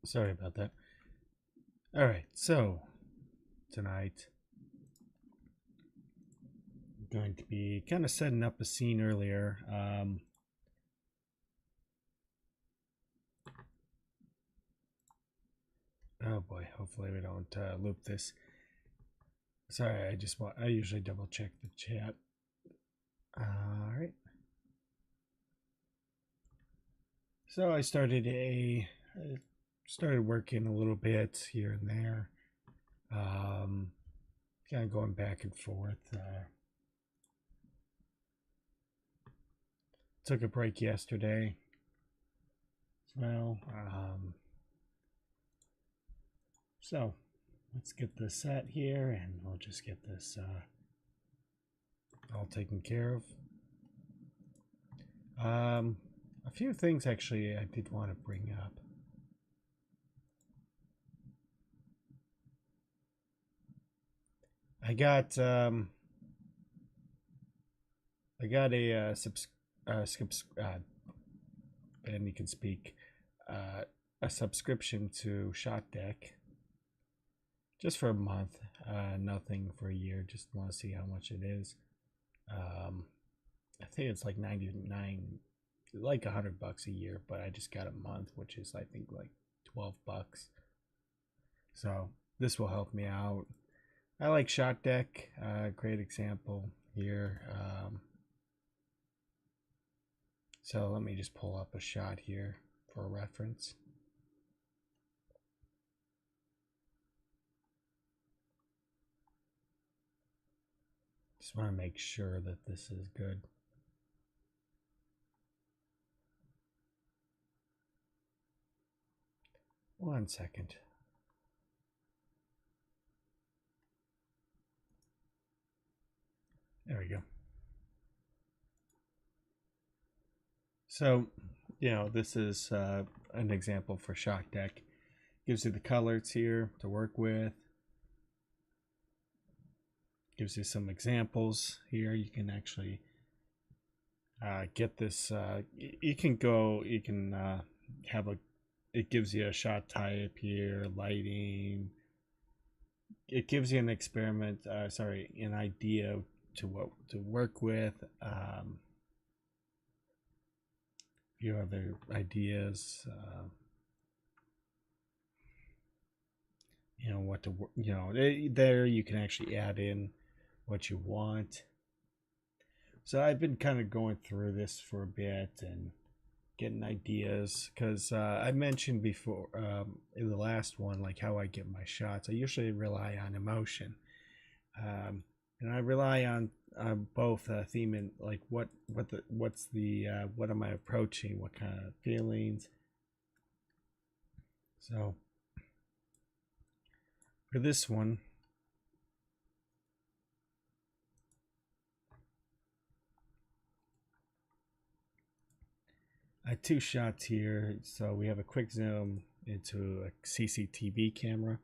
Sorry about that. All right, so tonight I'm going to be kind of setting up a scene earlier. Oh boy, hopefully we don't loop this. Sorry, I usually double check the chat. All right. So I started working a little bit here and there. Kind of going back and forth. Took a break yesterday as well. So let's get this set here and we'll just get this all taken care of. A few things actually I did want to bring up. I got a and you can speak a subscription to Shockdeck just for a month. Nothing for a year. Just want to see how much it is. I think it's like 99, like $100 a year, but I just got a month, which is I think like $12. So this will help me out. I like Shockdeck. Great example here. So let me just pull up a shot here for reference. Just want to make sure that this is good. One second. There we go. So, this is an example for Shockdeck. Gives you the colors here to work with. Gives you some examples here. You can actually get this. You can have it gives you a shot type here, lighting. It gives you an an idea to work with. Few other ideas. What to there you can actually add in what you want. So I've been kind of going through this for a bit and getting ideas because I mentioned before in the last one like how I get my shots. I usually rely on emotion, and I rely on both theme and like what am I approaching, what kind of feelings. So for this one, I had two shots here. So we have a quick zoom into a CCTV camera,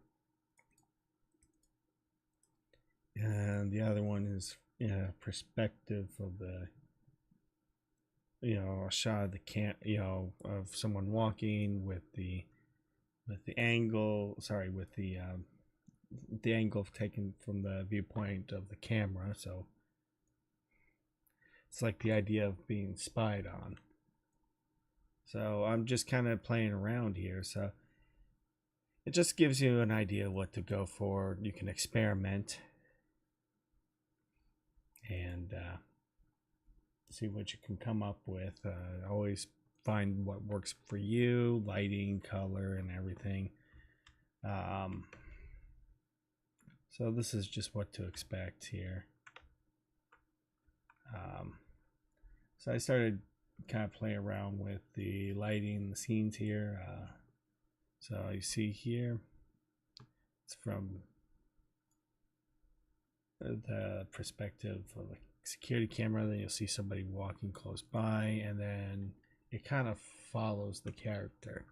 and the other one is perspective of the a shot of the of someone walking with the angle, with the angle taken from the viewpoint of the camera. So it's like the idea of being spied on. So I'm just kind of playing around here. So it just gives you an idea what to go for. You can experiment and see what you can come up with. Always find what works for you, lighting, color, and everything. So this is just what to expect here. So I started kind of playing around with the lighting, the scenes here. So you see here, it's from the perspective of a security camera. Then you'll see somebody walking close by, and then it kind of follows the character.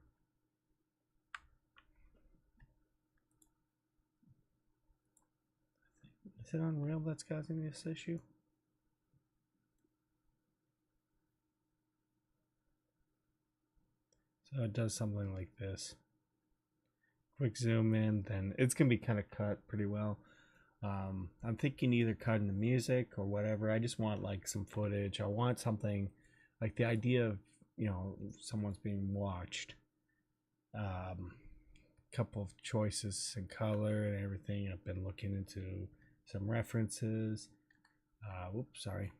Is it Unreal that's causing this issue? So it does something like this. quick zoom in, then it's gonna be kind of cut pretty well. I'm thinking either cutting the music or whatever. I just want like some footage. I want something like the idea of, you know, someone's being watched. Couple of choices in color and everything. I've been looking into some references. Whoops, sorry.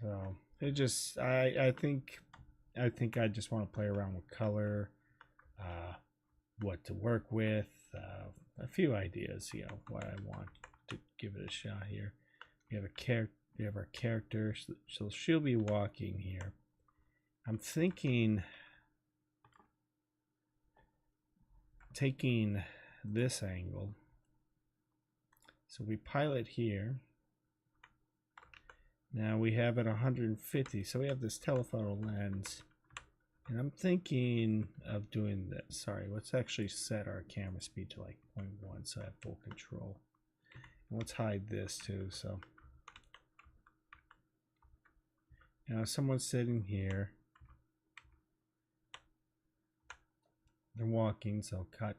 So it just, I think I just want to play around with color, what to work with, a few ideas, you know, what I want to give it a shot here. We have our character, so she'll be walking here. I'm thinking taking this angle. So we pilot here. Now we have it 150, so we have this telephoto lens. And I'm thinking of doing this. Sorry, let's actually set our camera speed to like 0.1 so I have full control. And let's hide this too. So now someone's sitting here. They're walking, so cut.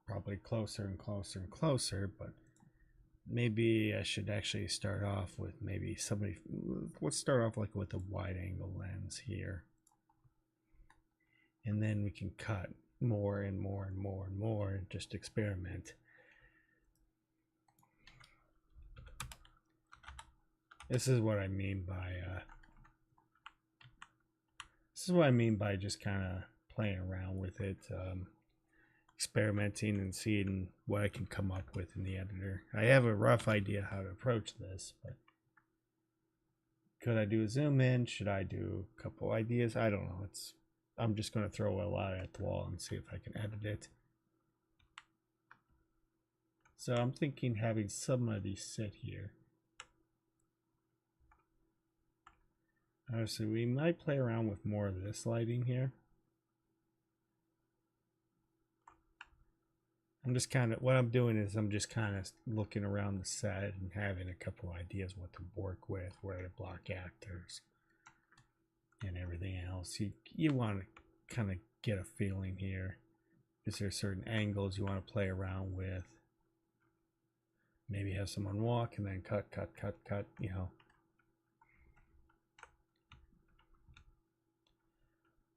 Probably closer and closer and closer, but maybe I should actually start off with maybe somebody. Let's start off like with a wide angle lens here. And then we can cut more and more and more and more and just experiment. This is what I mean by just kind of playing around with it, experimenting and seeing what I can come up with in the editor. I have a rough idea how to approach this, but could I do a zoom in? Should I do a couple ideas? I don't know. I'm just going to throw a lot at the wall and see if I can edit it. So I'm thinking having somebody sit here. So we might play around with more of this lighting here. What I'm doing is I'm just kind of looking around the set and having a couple ideas what to work with, where to block actors and everything else. You want to kind of get a feeling here. Is there certain angles you want to play around with? Maybe have someone walk and then cut, you know.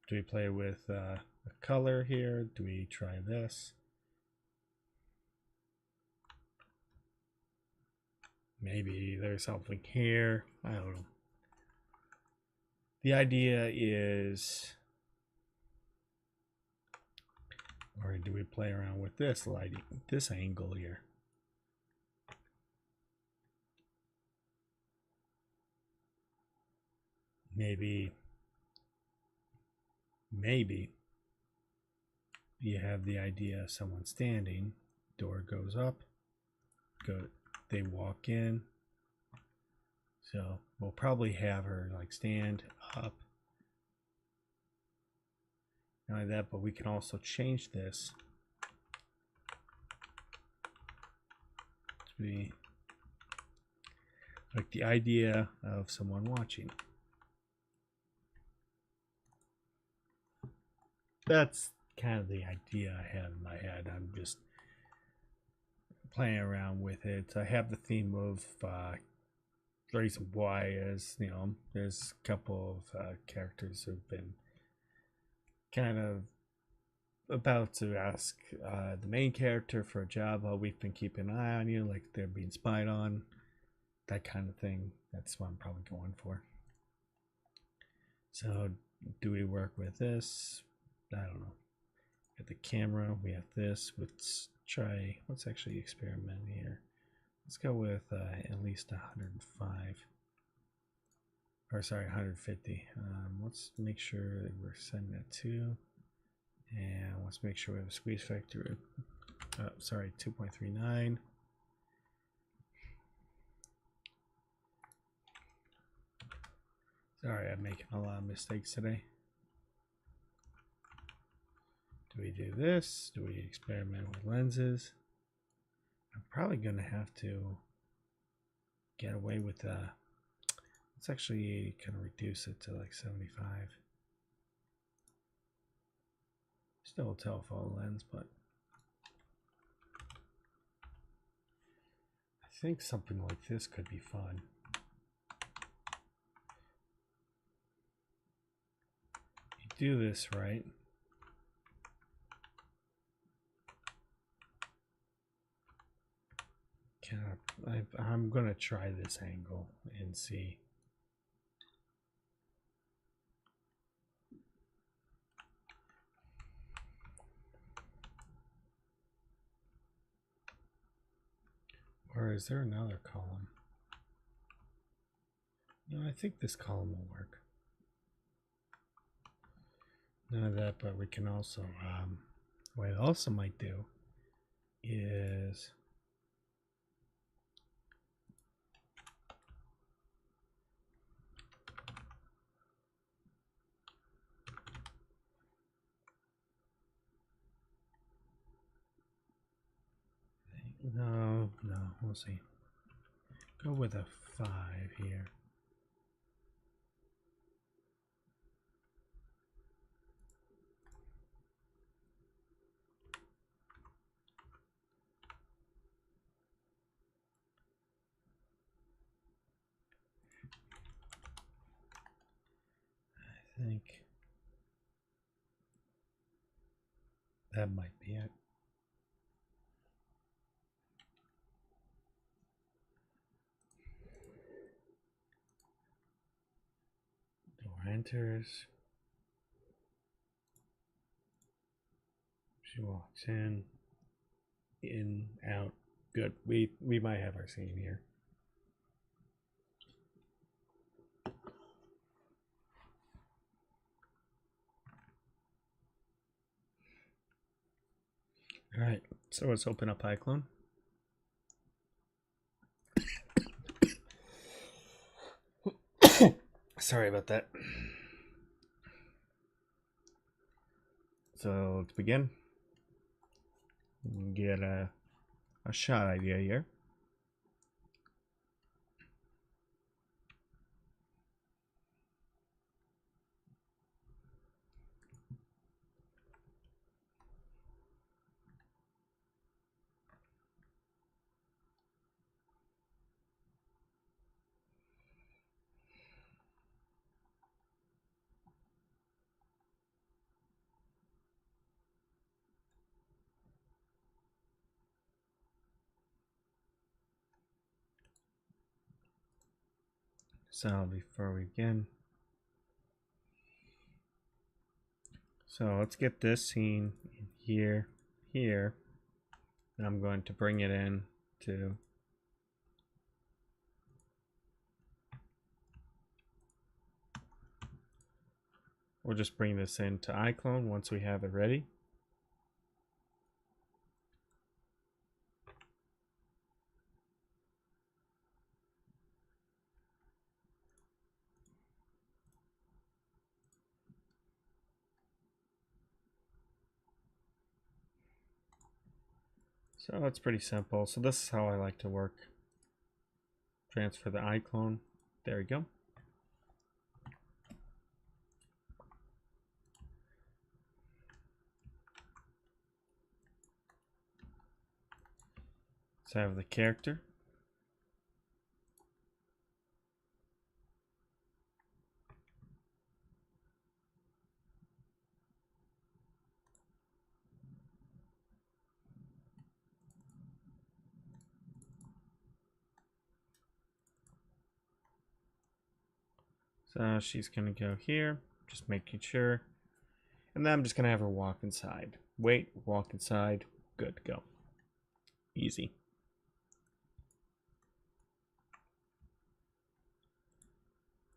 Do we play with a color here? Do we try this? Maybe there's something here. I don't know. The idea is, or do we play around with this lighting, this angle here? Maybe you have the idea of someone standing, door goes up, they walk in. So we'll probably have her like stand up. Not like that, but we can also change this to be like the idea of someone watching. That's kind of the idea I have in my head. I'm just playing around with it. I have the theme of the reason why is, you know, there's a couple of characters who've been kind of about to ask the main character for a job. We've been keeping an eye on you, like they're being spied on, that kind of thing. That's what I'm probably going for. So do we work with this? I don't know. At the camera, we have this. Let's actually experiment here. Let's go with at least 105. Or sorry, 150. Let's make sure that we're setting that to. And let's make sure we have a squeeze factor. Sorry, 2.39. Sorry, I'm making a lot of mistakes today. Do we do this? Do we experiment with lenses? I'm probably going to have to get away with let's actually kind of reduce it to like 75. Still a telephoto lens, but I think something like this could be fun. You do this right. I'm gonna try this angle and see. Or is there another column? No, I think this column will work. None of that, but we can also, what I also might do is no, we'll see. Go with a 5 here. I think that might be it. Door enters. She walks in, out. Good. We might have our scene here. All right. So let's open up iClone. Sorry about that. So let's begin. Get a shot idea here. So before we begin, so let's get this scene here, here. And I'm going to bring it in to we'll just bring this into iClone once we have it ready. So it's pretty simple. So this is how I like to work. Transfer the iClone. There we go. So I have the character. So she's going to go here, just making sure. And then I'm just going to have her walk inside. Wait, walk inside. Good, go. Easy.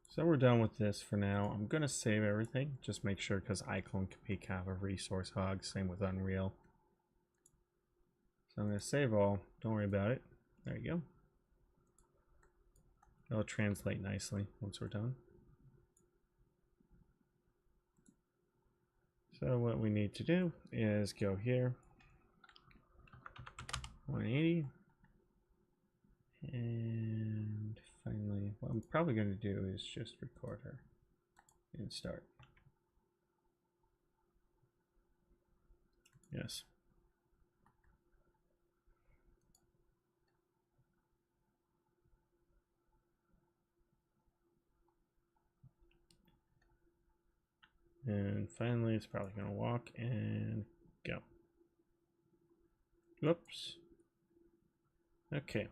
So we're done with this for now. I'm going to save everything. Just make sure, because iClone can be kind of a resource hog. Same with Unreal. So I'm going to save all. Don't worry about it. There you go. It'll translate nicely once we're done. So what we need to do is go here, 180, and finally, what I'm probably going to do is just record her and start. Yes. And finally, it's probably going to walk and go. Whoops. Okay.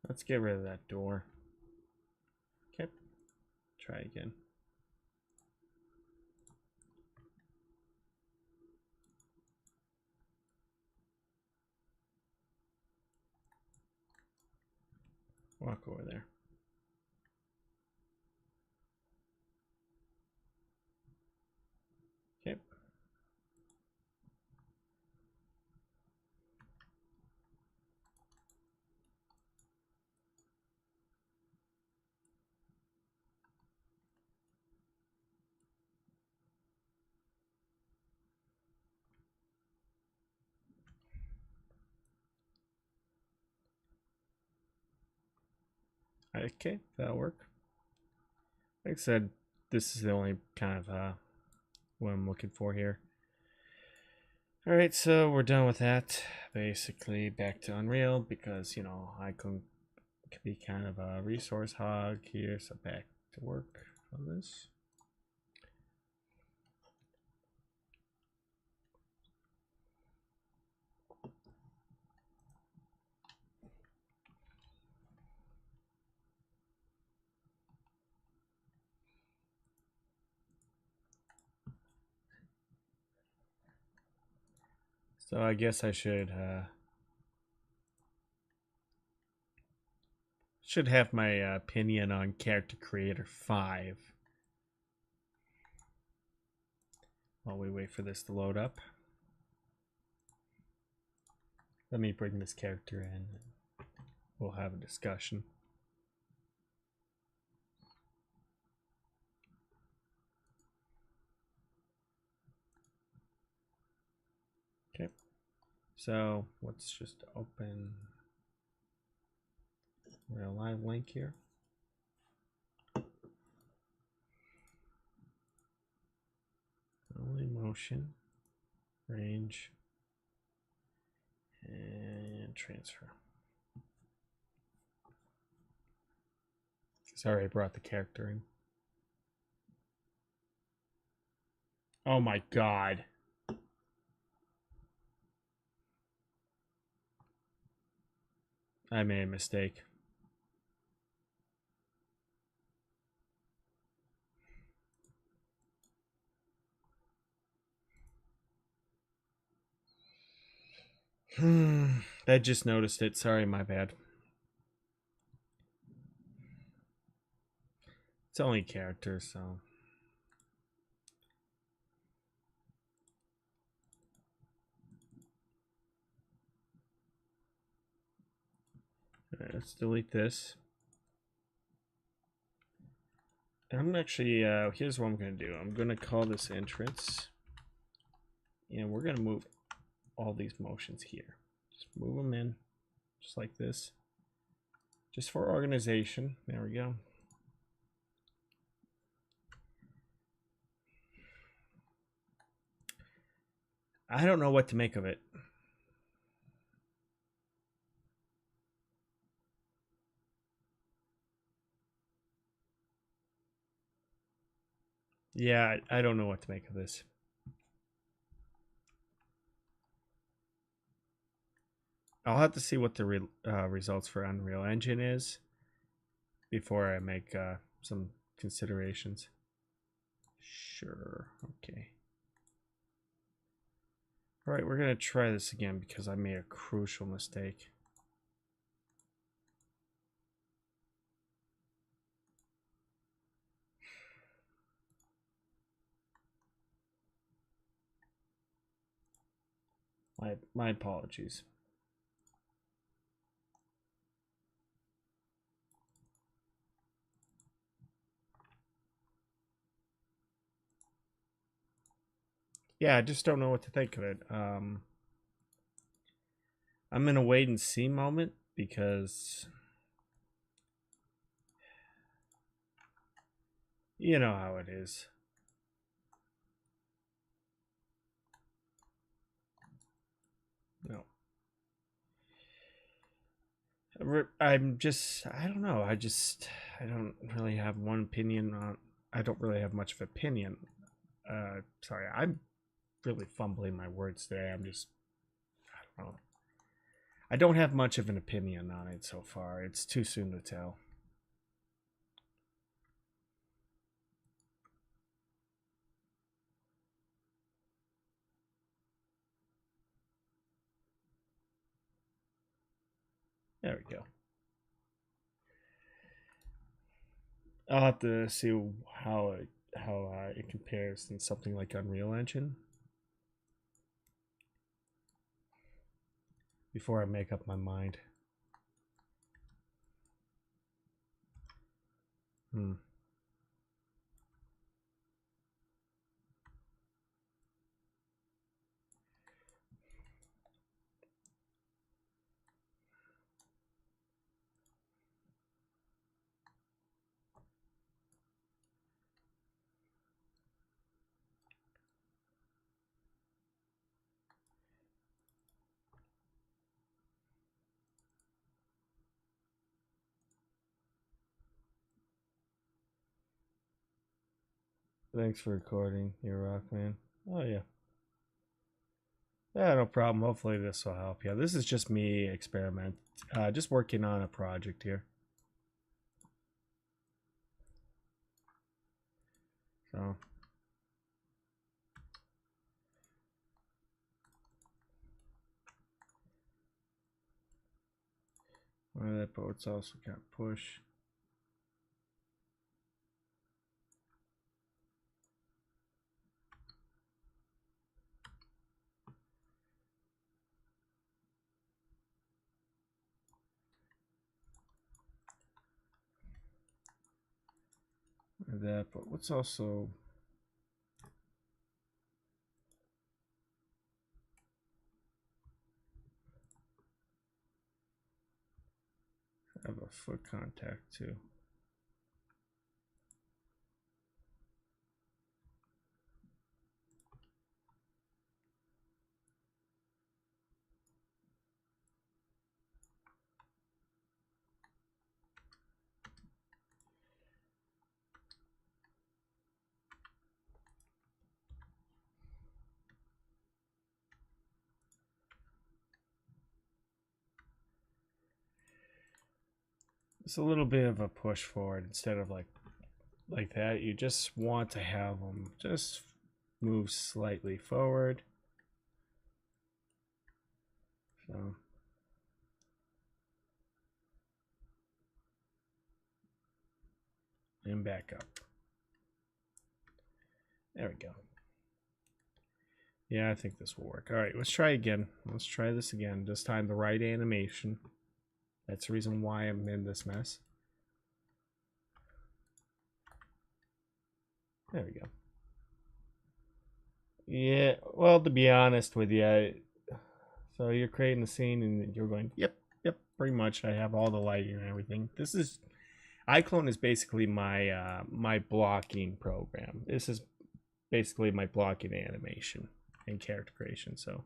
Let's get rid of that door. Okay. Try again. Walk over there. Okay. Okay, that'll work. Like I said, this is the only kind of what I'm looking for here. Alright, so we're done with that. Basically back to Unreal because, you know, iClone can be kind of a resource hog here. So back to work on this. So I guess I should have my opinion on Character Creator 5 while we wait for this to load up. Let me bring this character in. We'll have a discussion. Okay. So let's just open Real Live link here. Only motion, range, and transfer. Sorry, I brought the character in. Oh my god. I made a mistake. I just noticed it. Sorry, my bad. It's only character, so. Alright, let's delete this. I'm actually, here's what I'm going to do. I'm going to call this entrance. And we're going to move all these motions here. Just move them in, just like this. Just for organization. There we go. I don't know what to make of it. Yeah, I don't know what to make of this. I'll have to see what the results for Unreal Engine is before I make some considerations. Sure, okay. All right, we're gonna try this again because I made a crucial mistake. My apologies. Yeah, I just don't know what to think of it. I'm in a wait and see moment because you know how it is. No. I'm just, I don't know. I don't really have one opinion on, I don't really have much of opinion. Sorry, I'm really fumbling my words today. I don't know. I don't have much of an opinion on it so far. It's too soon to tell. There we go. I'll have to see how it compares in something like Unreal Engine before I make up my mind. Hmm. Thanks for recording. You're a rock, man. Oh yeah. Yeah, no problem. Hopefully this will help. Yeah, this is just me just working on a project here. So that boat's also got push. That, but what's also have a foot contact too. It's a little bit of a push forward instead of like that. You just want to have them just move slightly forward. So and back up. There we go. Yeah, I think this will work. All right, let's try again. Let's try this again. This time the right animation. That's the reason why I'm in this mess. There we go. Yeah, well, to be honest with you, so you're creating the scene and you're going, yep, pretty much. I have all the lighting and everything. This is iClone is basically my blocking program. This is basically my blocking animation and character creation. So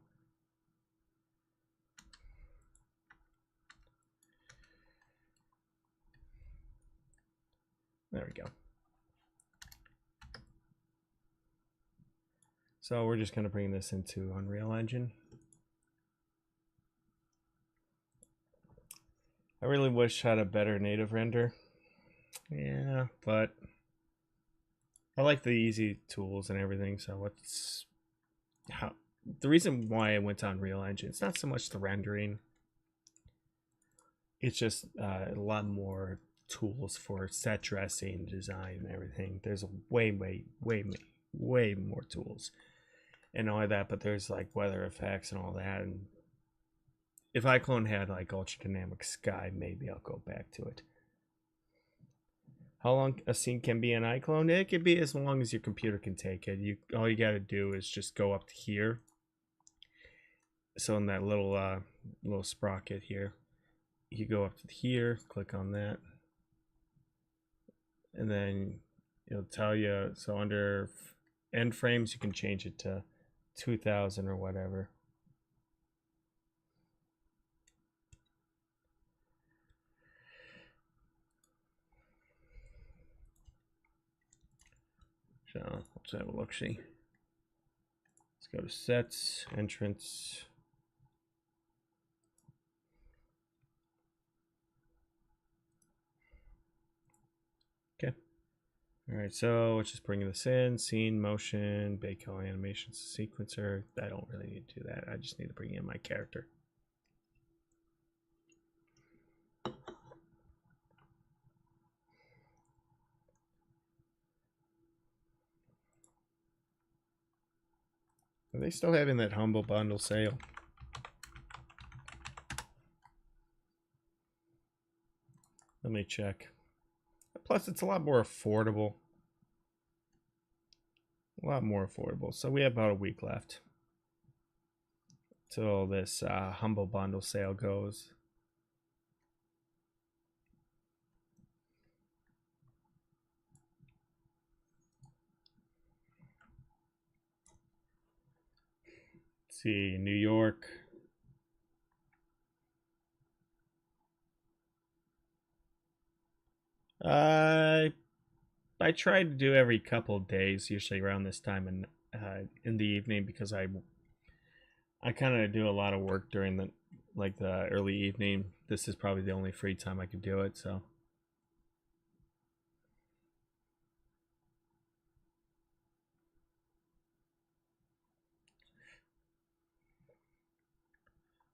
there we go. So we're just going to bring this into Unreal Engine. I really wish I had a better native render. Yeah, but I like the easy tools and everything. So what's the reason why I went to Unreal Engine? It's not so much the rendering. It's just a lot more tools for set dressing, design, and everything. There's way more tools, and all that. But there's like weather effects and all that. And if iClone had like ultra dynamic sky, maybe I'll go back to it. How long a scene can be in iClone? It can be as long as your computer can take it. All you got to do is just go up to here so in that little sprocket here, you go up to here, click on that, and then it'll tell you. So under end frames, you can change it to 2000 or whatever. So let's have a look. See. Let's go to sets, entrance. Okay. All right, so let's just bring this in. Scene, motion, Baco animations, sequencer. I don't really need to do that. I just need to bring in my character. Are they still having that Humble Bundle sale? Let me check. Plus, it's a lot more affordable. A lot more affordable. So we have about a week left till this Humble Bundle sale goes. Let's see, New York. I try to do every couple of days, usually around this time in the evening, because I kind of do a lot of work during the early evening. This is probably the only free time I could do it, so.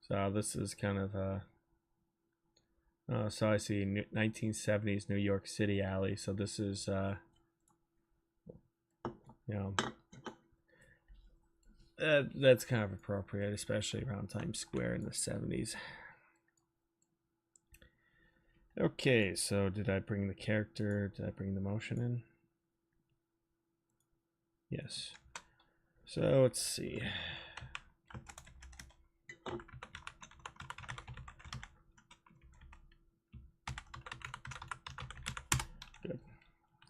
So this is kind of so I see 1970s New York City alley. So this is you know, that's kind of appropriate, especially around Times Square in the 70s. Okay, so did I bring the character? Did I bring the motion in? Yes. So let's see. Good.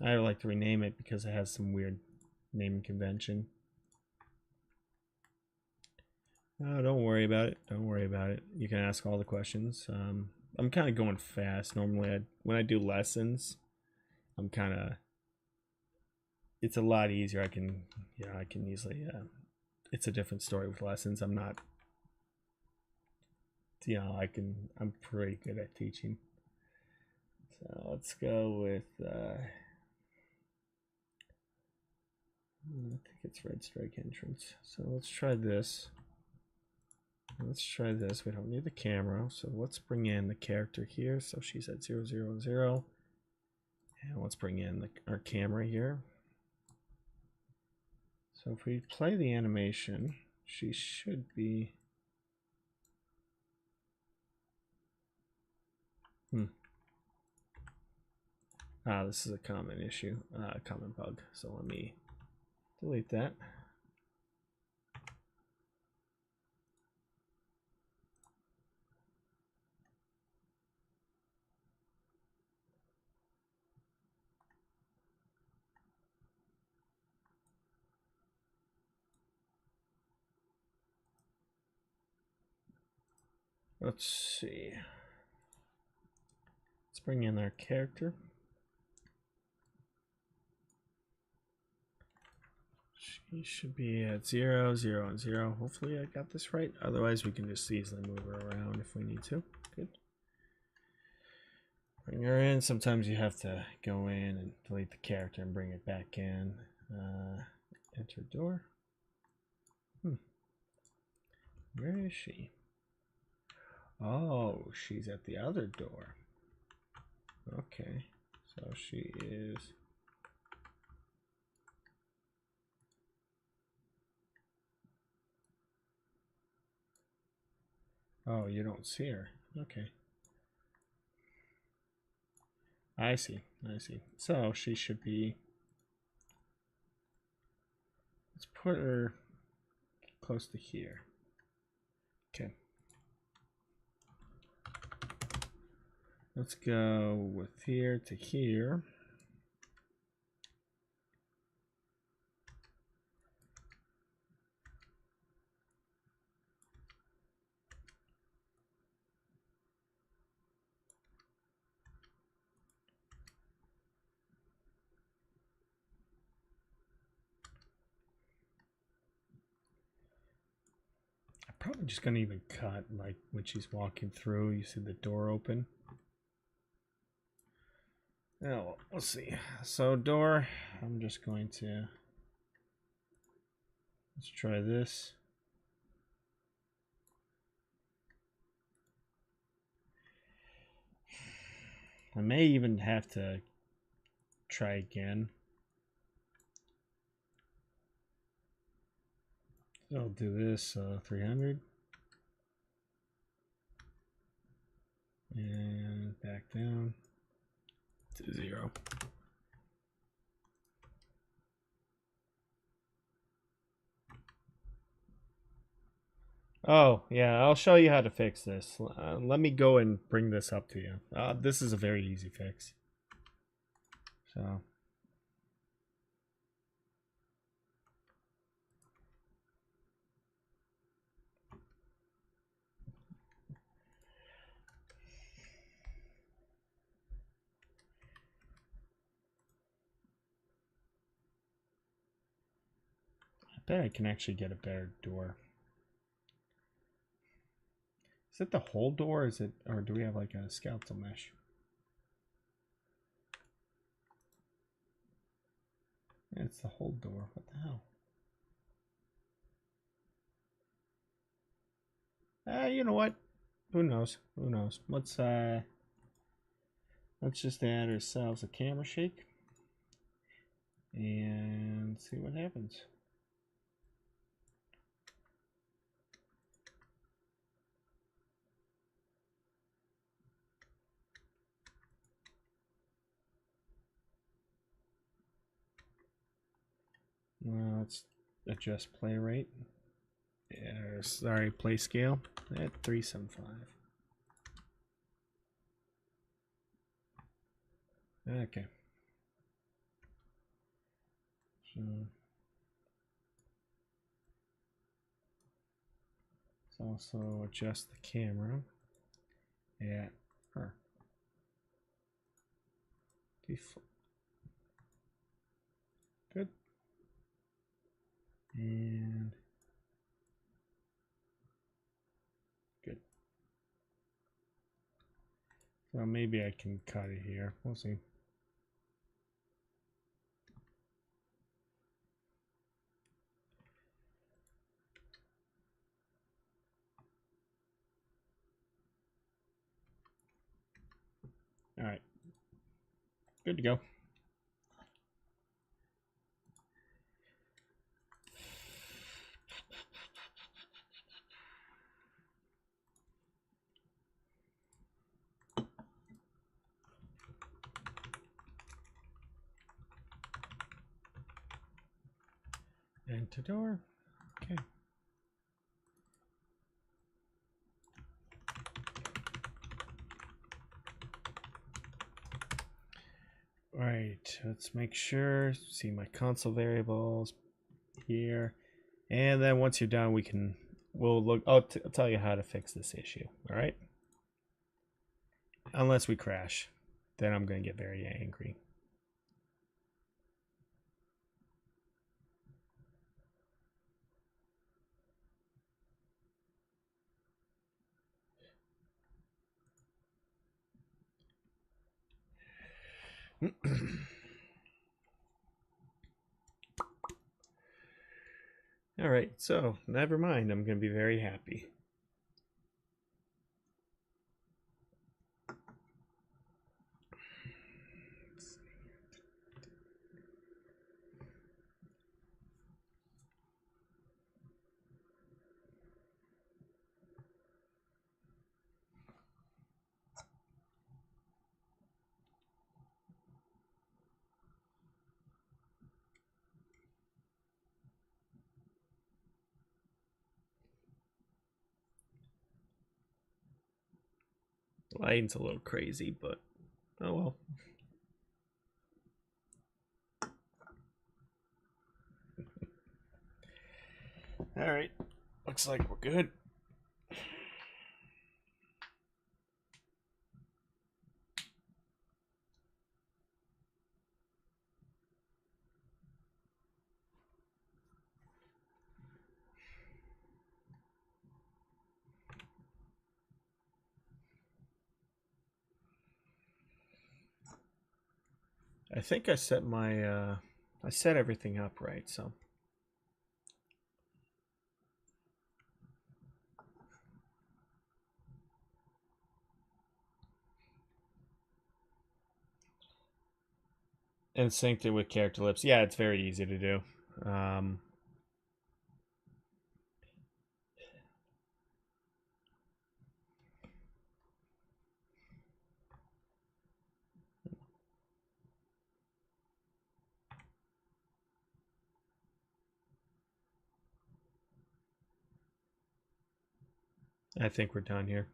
I would like to rename it because it has some weird naming convention. Oh, don't worry about it. Don't worry about it. You can ask all the questions. I'm kind of going fast. Normally, when I do lessons, I'm kind of. It's a lot easier. I can easily. It's a different story with lessons. I'm not. I'm pretty good at teaching. So let's go with. I think it's Red Strike entrance. So let's try this. Let's try this. We don't need the camera, so let's bring in the character here. So she's at 0, 0, 0. And let's bring in our camera here. So if we play the animation, she should be. This is a common issue, common bug. So let me delete that. Let's see. Let's bring in our character. She should be at 0, 0, and 0. Hopefully I got this right. Otherwise we can just easily move her around if we need to. Good. Bring her in. Sometimes you have to go in and delete the character and bring it back in. Enter door. Where is she? Oh, she's at the other door. Okay, so she is. Oh, you don't see her. Okay. I see. I see. So she should be. Let's put her close to here. Let's go with here to here. I'm probably just gonna even cut like when she's walking through. You see the door open. Now we'll see. So door, I'm just going to, let's try this. I may even have to try again. So I'll do this 300 and back down to 0. Oh, yeah, I'll show you how to fix this. Let me go and bring this up to you. This is a very easy fix. So. I bet I can actually get a better door. Is it the whole door? Is it, or do we have like a skeletal mesh? Yeah, it's the whole door. What the hell? You know what? Who knows? Who knows? Let's just add ourselves a camera shake and see what happens. Let's adjust play rate. Yeah, sorry, play scale at 375. Okay. So let's also adjust the camera at default. Good. And good. So maybe I can cut it here. We'll see. All right. Good to go. Enter door. Okay. All right, let's make sure, see my console variables here. And then once you're done, we'll look, I'll tell you how to fix this issue. All right. Unless we crash, then I'm going to get very angry. All right, so never mind. I'm going to be very happy. Lighting's a little crazy, but oh well. All right, looks like we're good. I think I set my I set everything up right, so and synced it with character lips. Yeah, it's very easy to do. I think we're done here.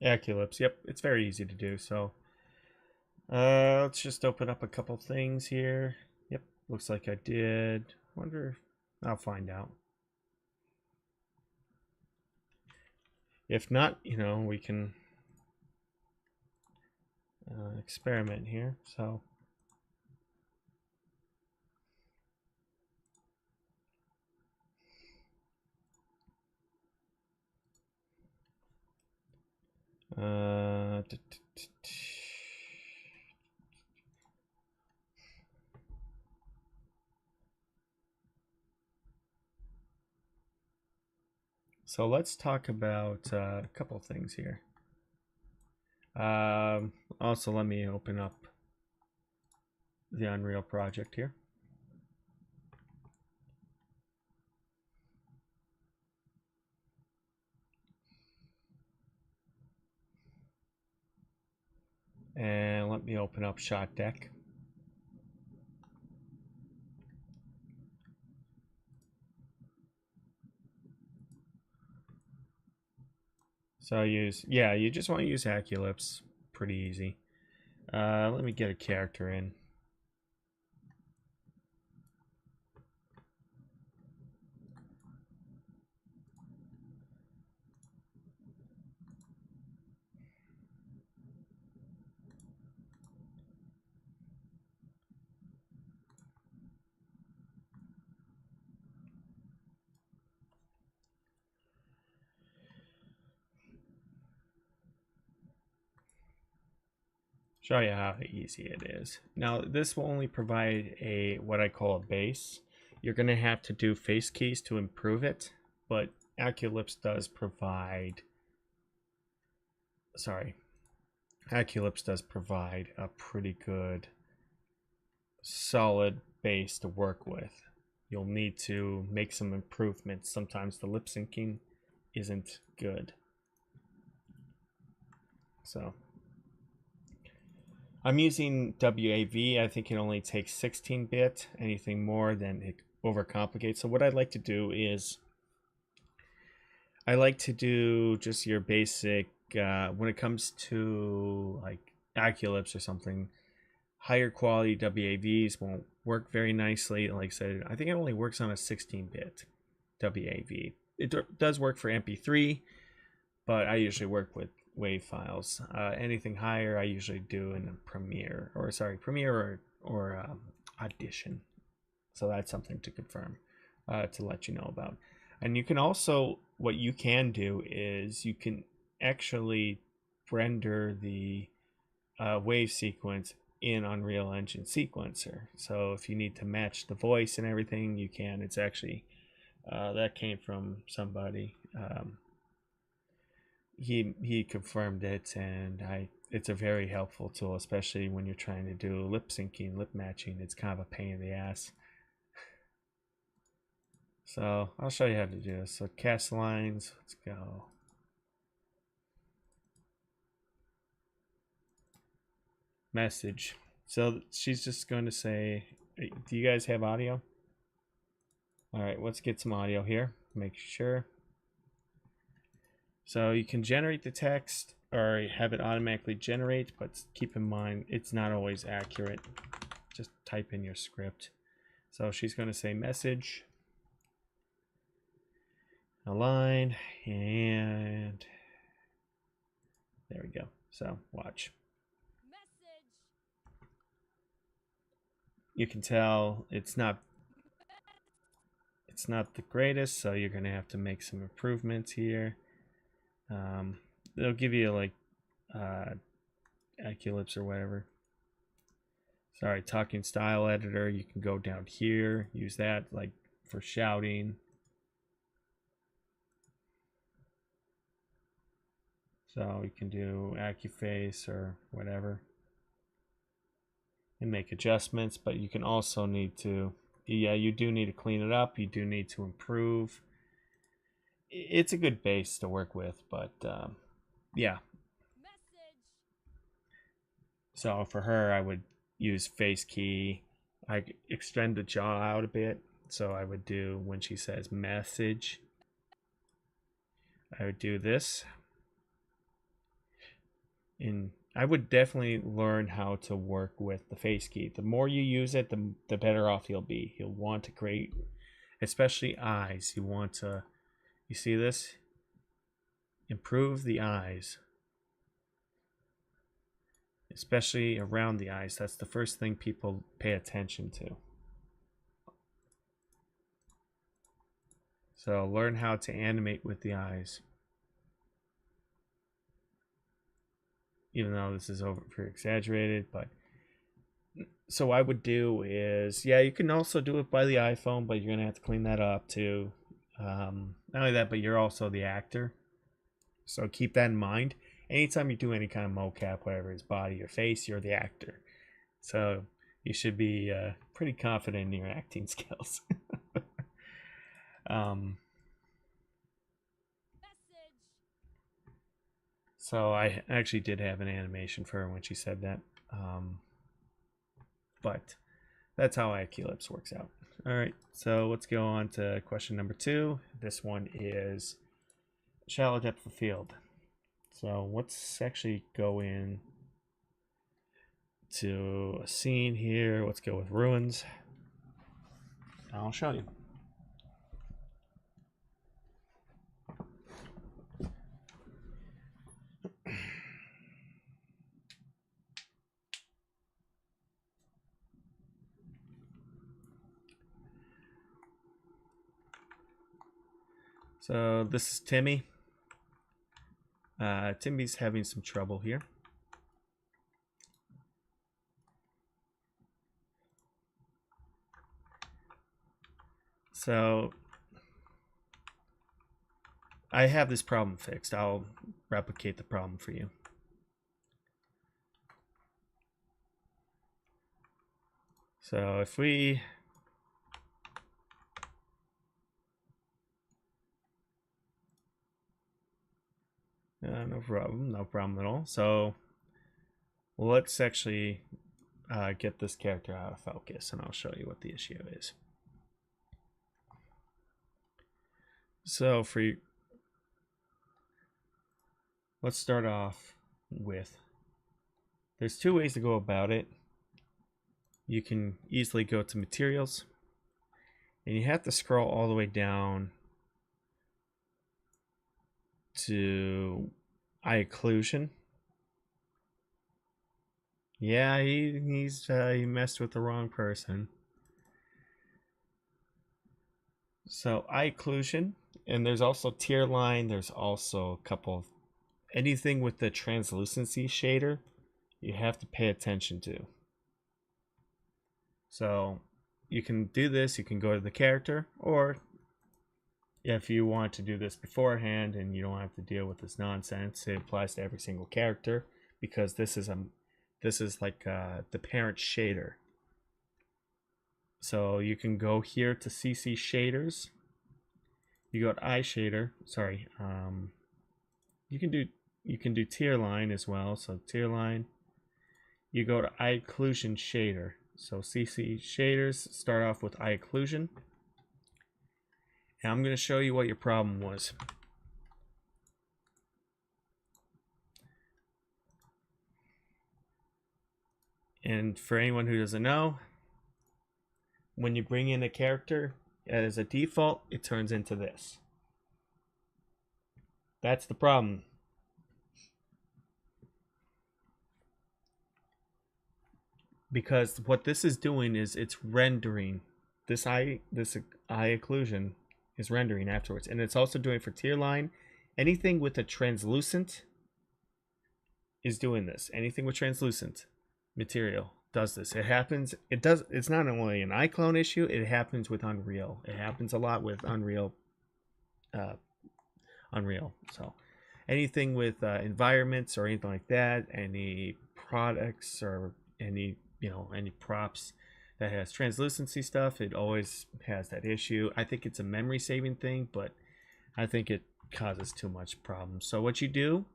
Aculips, yep, it's very easy to do. So let's just open up a couple things here. Yep, looks like I did. Wonder, I'll find out. If not, you know, we can experiment here. So so let's talk about a couple things here. Also, let me open up the Unreal project here. And let me open up Shot Deck. So I use, yeah, you just want to use Aculips. Pretty easy. Let me get a character in. Show you how easy it is. Now this will only provide a what I call a base. You're going to have to do face keys to improve it, but Aculips does provide Aculips does provide a pretty good solid base to work with. You'll need to make some improvements. Sometimes the lip syncing isn't good. So I'm using WAV. I think it only takes 16-bit. Anything more, then it overcomplicates. So what I'd like to do is I like to do just your basic, when it comes to like Aculips or something, higher quality WAVs won't work very nicely. Like I said, I think it only works on a 16-bit WAV. It does work for MP3, but I usually work with WAV files. Anything higher, I usually do in a Premiere, or Audition. So that's something to confirm, to let you know about. And you can also, what you can do is you can actually render the wave sequence in Unreal Engine Sequencer. So if you need to match the voice and everything, you can. It's actually, that came from somebody. He confirmed it, and it's a very helpful tool, especially when you're trying to do lip syncing, lip matching. It's kind of a pain in the ass. So I'll show you how to do this. So cast lines, let's go. Message. So she's just going to say, do you guys have audio? All right, let's get some audio here. Make sure. So you can generate the text or have it automatically generate, but keep in mind it's not always accurate. Just type in your script. So she's going to say message, align, and there we go. So watch. You can tell it's not the greatest, so you're going to have to make some improvements here. They'll give you like Aculips or whatever. Sorry, talking style editor. You can go down here, use that like for shouting. So you can do AccuFace or whatever and make adjustments, but you can also need to, yeah, you do need to clean it up. You do need to improve. It's a good base to work with, but yeah. So for her, I would use face key. I extend the jaw out a bit. So I would do, when she says message, I would do this. And I would definitely learn how to work with the face key. The more you use it, the better off you'll be. You'll want to create, especially eyes. You want to, you see this? Improve the eyes. Especially around the eyes. That's the first thing people pay attention to. So learn how to animate with the eyes. Even though this is over exaggerated, but so what I would do is, yeah, you can also do it by the iPhone, but you're gonna have to clean that up too. Not only that, but you're also the actor, so keep that in mind. Anytime you do any kind of mocap, whatever it's body or face, you're the actor, so you should be pretty confident in your acting skills. So I actually did have an animation for her when she said that. But that's how Aculips works out. All right, so let's go on to question number 2. This one is shallow depth of field. So let's actually go in to a scene here. Let's go with ruins. I'll show you. So this is Timmy. Timmy's having some trouble here. So I have this problem fixed. I'll replicate the problem for you. So if we no problem at all. So let's actually get this character out of focus, and I'll show you what the issue is. So let's start off with, there's 2 ways to go about it. You can easily go to materials, and you have to scroll all the way down to iClone. Yeah, he messed with the wrong person. So iClone, and there's also tier line. There's also a couple of, anything with the translucency shader, you have to pay attention to. So you can do this. You can go to the character, or if you want to do this beforehand and you don't have to deal with this nonsense, it applies to every single character, because this is like the parent shader. So you can go here to CC shaders. You go to eye shader. Sorry, you can do tier line as well. So tier line, you go to iClone shader. So CC shaders start off with iClone. And I'm going to show you what your problem was. And for anyone who doesn't know, when you bring in a character as a default, it turns into this. That's the problem. Because what this is doing is it's rendering this eye occlusion is rendering afterwards, and it's also doing for tier line. Anything with a translucent is doing this. Anything with translucent material does this. It happens. It does. It's not only an iClone issue. It happens with Unreal. It happens a lot with Unreal. So anything with environments or anything like that, any products or any props that has translucency stuff, it always has that issue. I think it's a memory saving thing, but I think it causes too much problems. So what you do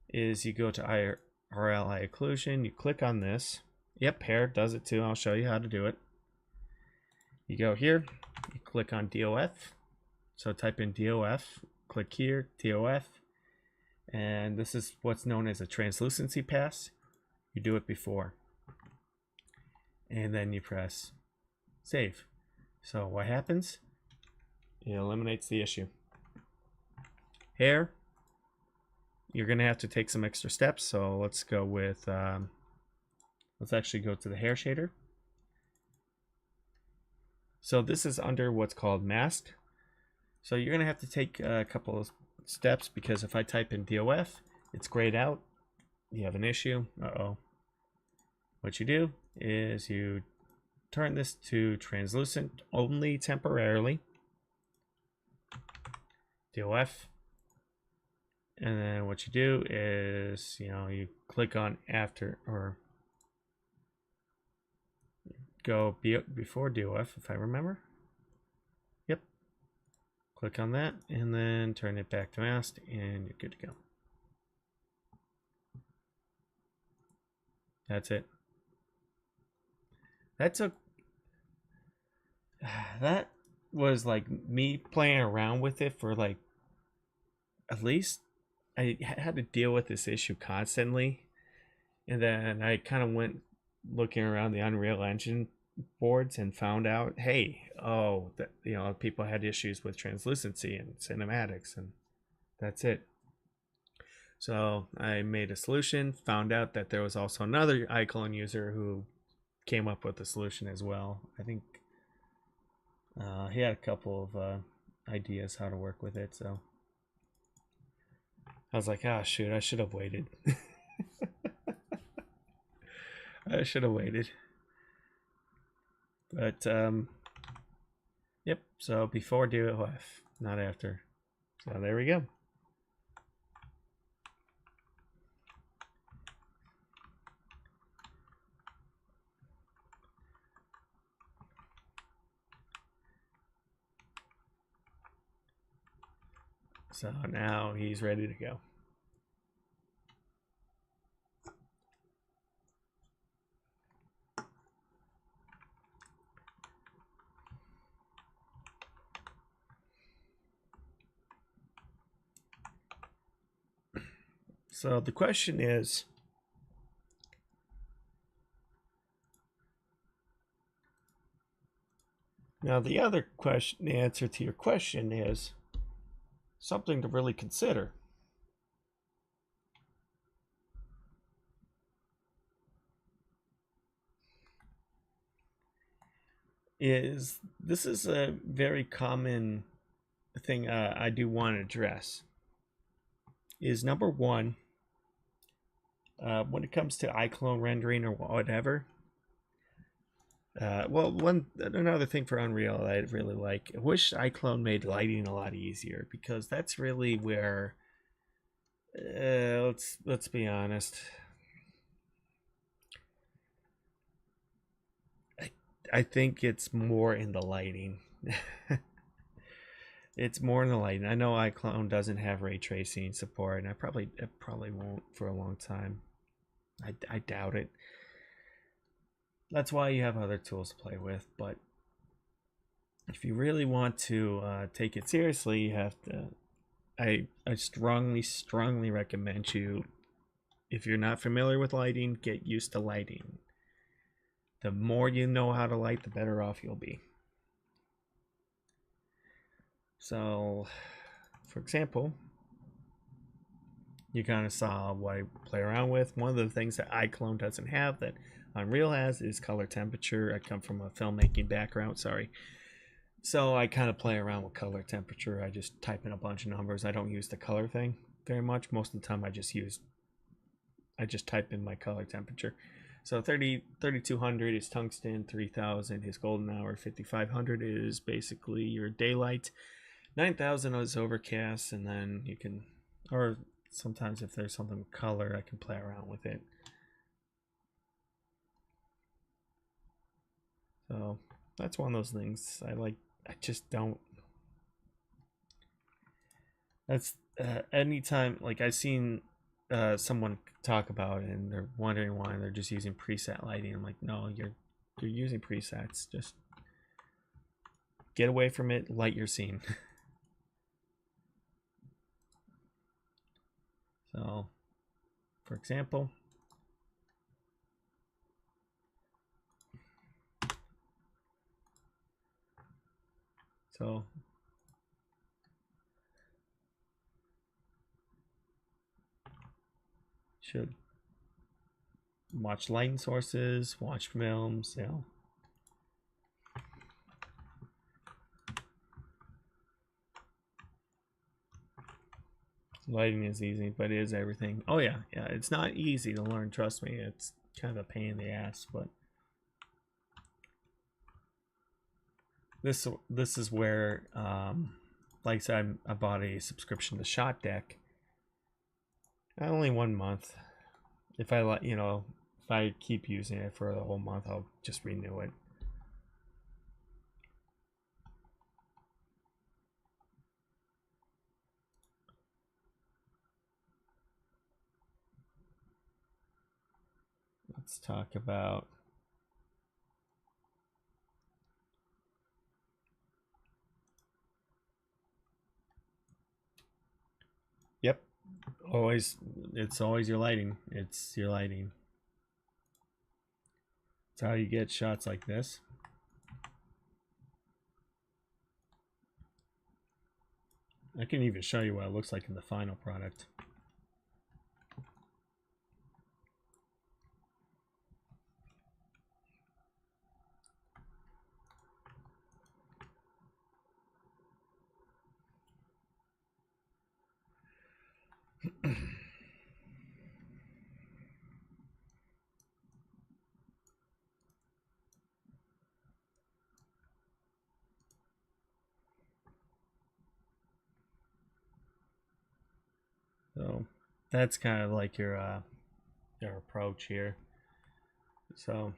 is you go to IRL eye occlusion, you click on this. Yep, hair does it too. I'll show you how to do it. You go here, you click on DOF. So type in DOF, click here, DOF, and this is what's known as a translucency pass. You do it before. And then you press save. So what happens? It eliminates the issue. Hair, you're gonna have to take some extra steps. So let's go with let's actually go to the hair shader. So this is under what's called mask. So you're gonna have to take a couple of steps, because if I type in DOF, it's grayed out. You have an issue. What you do is you turn this to translucent only temporarily. DOF. And then what you do is, you click on after, or go before DOF, if I remember. Yep. Click on that and then turn it back to masked, and you're good to go. That's it. That was like me playing around with it for like, at least I had to deal with this issue constantly. And then I kind of went looking around the Unreal Engine boards and found out, hey, that people had issues with translucency and cinematics, and that's it. So I made a solution, found out that there was also another iClone user who came up with a solution as well. I think he had a couple of ideas how to work with it, so I was like, shoot, I should have waited. I should have waited. But yep, so before DOF, not after. So there we go. So now he's ready to go. So the question is, now the other question, the answer to your question is something to really consider. This is a very common thing I do want to address. Is number one, when it comes to iClone rendering or whatever. Another thing for Unreal that I really like, I wish iClone made lighting a lot easier, because that's really where, let's be honest, I think it's more in the lighting. It's more in the lighting. I know iClone doesn't have ray tracing support, and it probably won't for a long time. I doubt it. That's why you have other tools to play with. But if you really want to take it seriously, you have to. I strongly recommend you, if you're not familiar with lighting, get used to lighting. the more you know how to light, the better off you'll be. So, for example, you kind of saw what I play around with. One of the things that iClone doesn't have that Unreal has is color temperature. I come from a filmmaking background, sorry. So I kind of play around with color temperature. I just type in a bunch of numbers. I don't use the color thing very much. Most of the time I just type in my color temperature. So 3200 is tungsten, 3000 is golden hour, 5500 is basically your daylight, 9000 is overcast, and then you can, or sometimes if there's something with color, I can play around with it. So that's one of those things I just don't. That's anytime, like I've seen someone talk about it and they're wondering why they're just using preset lighting. I'm like, no, you're using presets. Just get away from it, light your scene. So, for example, should watch lighting sources, watch films, you know. Lighting is easy, but it is everything. Oh yeah, it's not easy to learn, trust me. It's kind of a pain in the ass, but this is where like I said, I bought a subscription to Shot Deck. Only 1 month. If I keep using it for the whole month, I'll just renew it. Let's talk about yep. It's always your lighting. It's your lighting. It's how you get shots like this. I can even show you what it looks like in the final product. So that's kind of like your approach here. So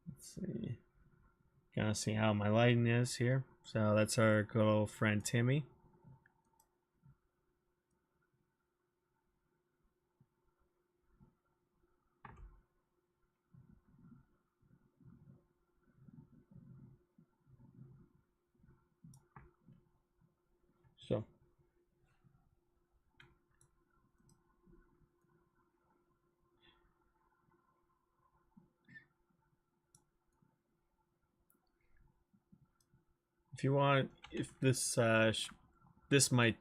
let's see. Kind of see how my lighting is here. So that's our good old friend Timmy. So if you want, if this might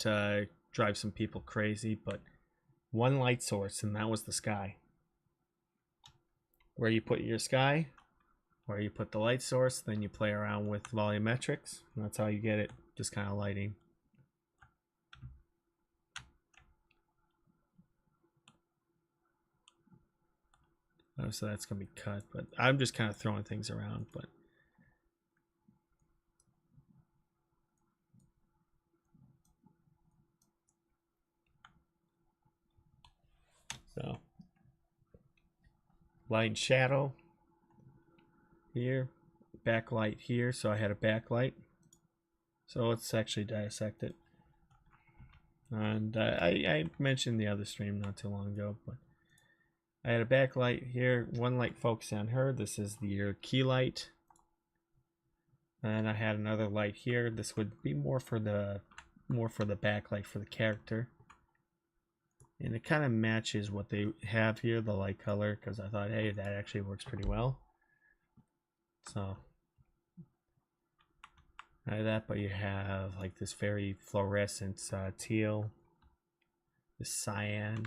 drive some people crazy, but one light source, and that was the sky. Where you put your sky, where you put the light source, then you play around with volumetrics, and that's how you get it, just kind of lighting. So that's gonna be cut, but I'm just kind of throwing things around. But so light and shadow here, backlight here. So I had a backlight. So let's actually dissect it. And I mentioned the other stream not too long ago, but I had a backlight here, one light focused on her. This is your key light. And I had another light here. This would be more for the more for the backlight for the character. And it kind of matches what they have here, the light color, because I thought, hey, that actually works pretty well. So, not only that, but you have like this very fluorescent teal, this cyan.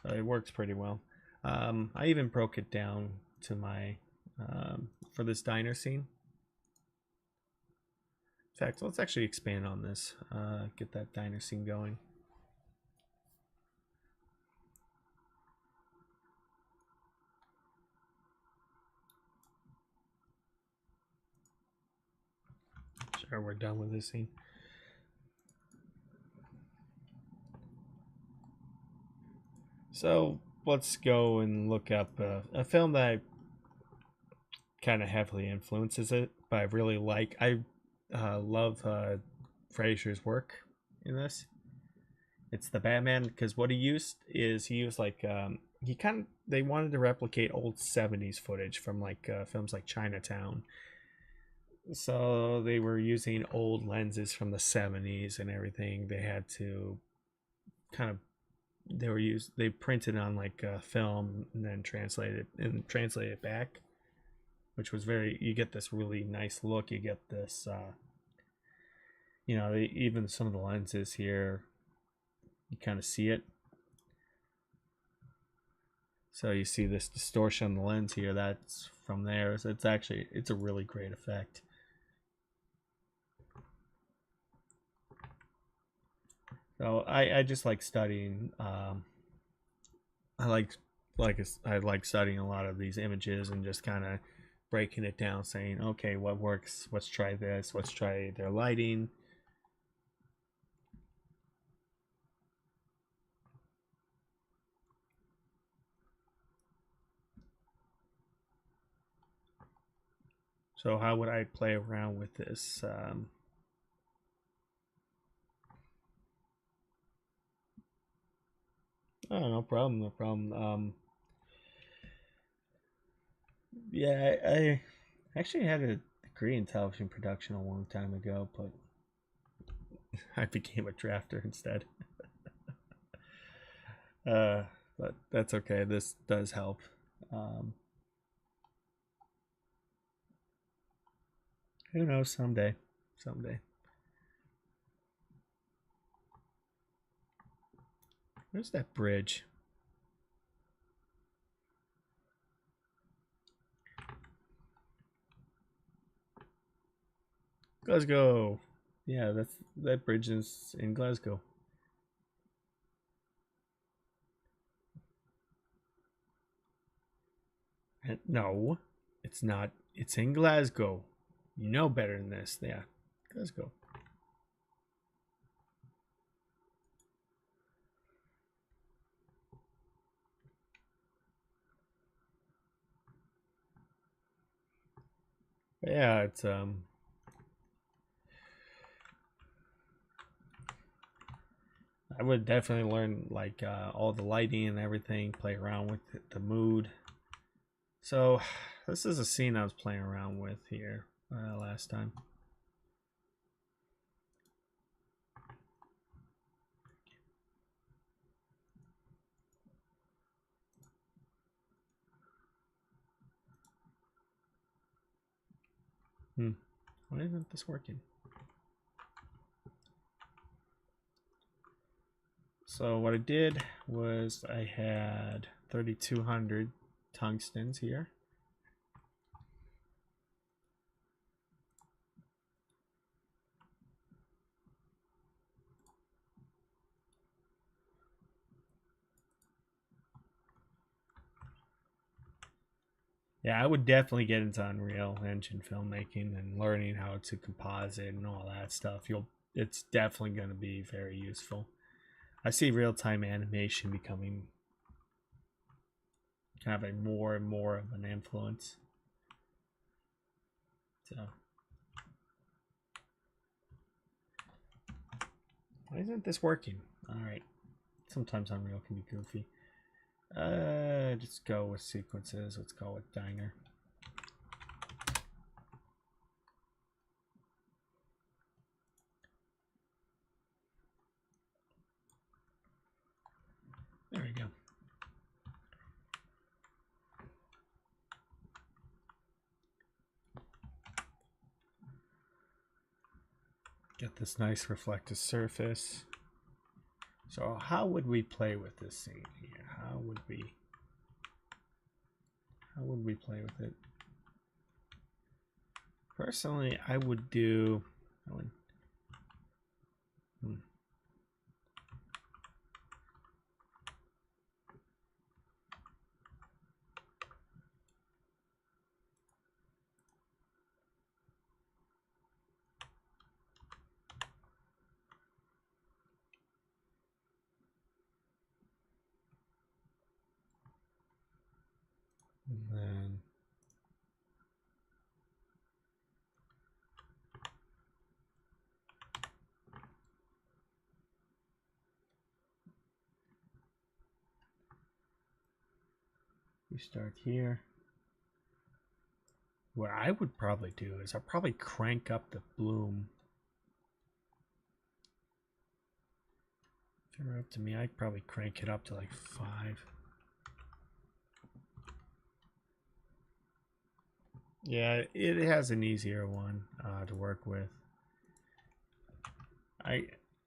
So it works pretty well. I even broke it down to my, for this diner scene. In fact, let's actually expand on this, get that diner scene going. Sure, we're done with this scene. So let's go and look up a film that kind of heavily influences it, but I really like. I love Fraser's work in this. It's the Batman, because what he used like they wanted to replicate old 70s footage from like films like Chinatown. So they were using old lenses from the 70s and everything. They had to kind of they printed on like film and then translate it back, which was you get this really nice look. You get this even some of the lenses here, you kind of see it. So you see this distortion on the lens here, that's from there. So it's a really great effect. So I just like studying. I like studying a lot of these images and just kind of breaking it down, saying, okay, what works? Let's try this. Let's try their lighting. So how would I play around with this? Oh, no problem, no problem. Yeah, I actually had a degree in television production a long time ago, but I became a drafter instead. But that's okay. This does help. Who knows? Someday. Where's that bridge? Glasgow. Yeah, that bridge is in Glasgow. No, it's not. It's in Glasgow. You know better than this. Yeah, Glasgow. But yeah, it's I would definitely learn like all the lighting and everything, play around with the mood. So this is a scene I was playing around with here last time. Why isn't this working? So what I did was I had 3200 tungstens here. Yeah, I would definitely get into Unreal Engine filmmaking and learning how to composite and all that stuff. It's definitely going to be very useful. I see real-time animation becoming kind of a more and more of an influence. So, why isn't this working? All right, sometimes Unreal can be goofy. Just go with sequences. Let's go with diner. There we go. Get this nice reflective surface. So how would we play with this scene here? How would we play with it? Personally, I would. And then we start here. What I would probably do is I'll probably crank up the bloom. If it were up to me, I'd probably crank it up to like 5. Yeah, it has an easier one to work with.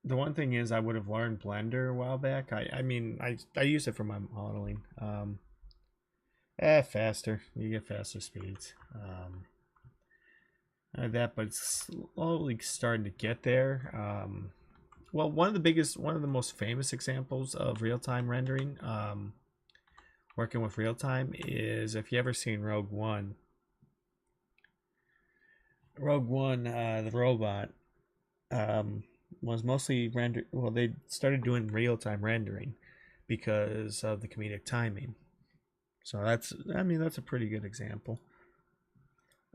The one thing is I would have learned Blender a while back. I mean, I use it for my modeling. Faster. You get faster speeds. That, but it's slowly starting to get there. Well, one of the most famous examples of real-time rendering, working with real-time, is if you ever seen Rogue One. Rogue One, the robot, was mostly rendered. Well, they started doing real-time rendering because of the comedic timing. So that's a pretty good example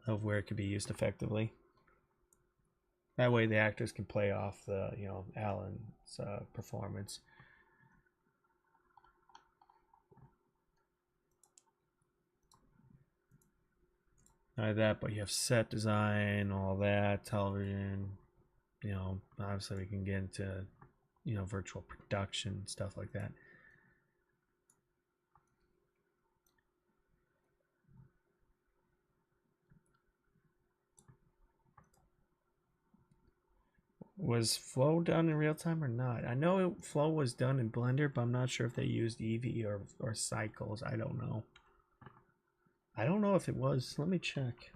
of where it could be used effectively. That way the actors can play off the, Alan's performance. Not that, but you have set design, all that, television, obviously we can get into, virtual production, stuff like that. Was Flow done in real time or not? I know Flow was done in Blender, but I'm not sure if they used Eevee or Cycles. I don't know. I don't know if it was. Let me check.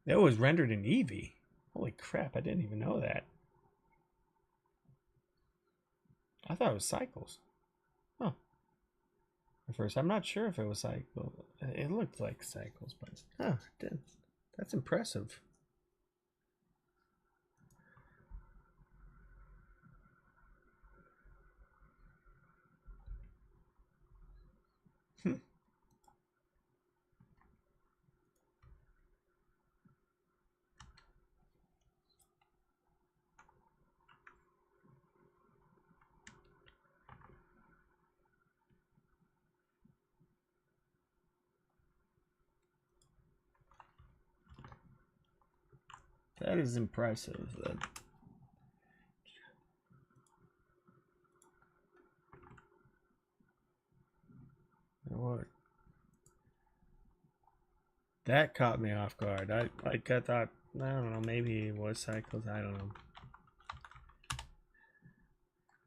It was rendered in Eevee. Holy crap, I didn't even know that. I thought it was Cycles. Huh. At first, I'm not sure if it was Cycles. It looked like Cycles, but that's impressive. That is impressive. What? That caught me off guard. I thought, I don't know, maybe it was Cycles. I don't know.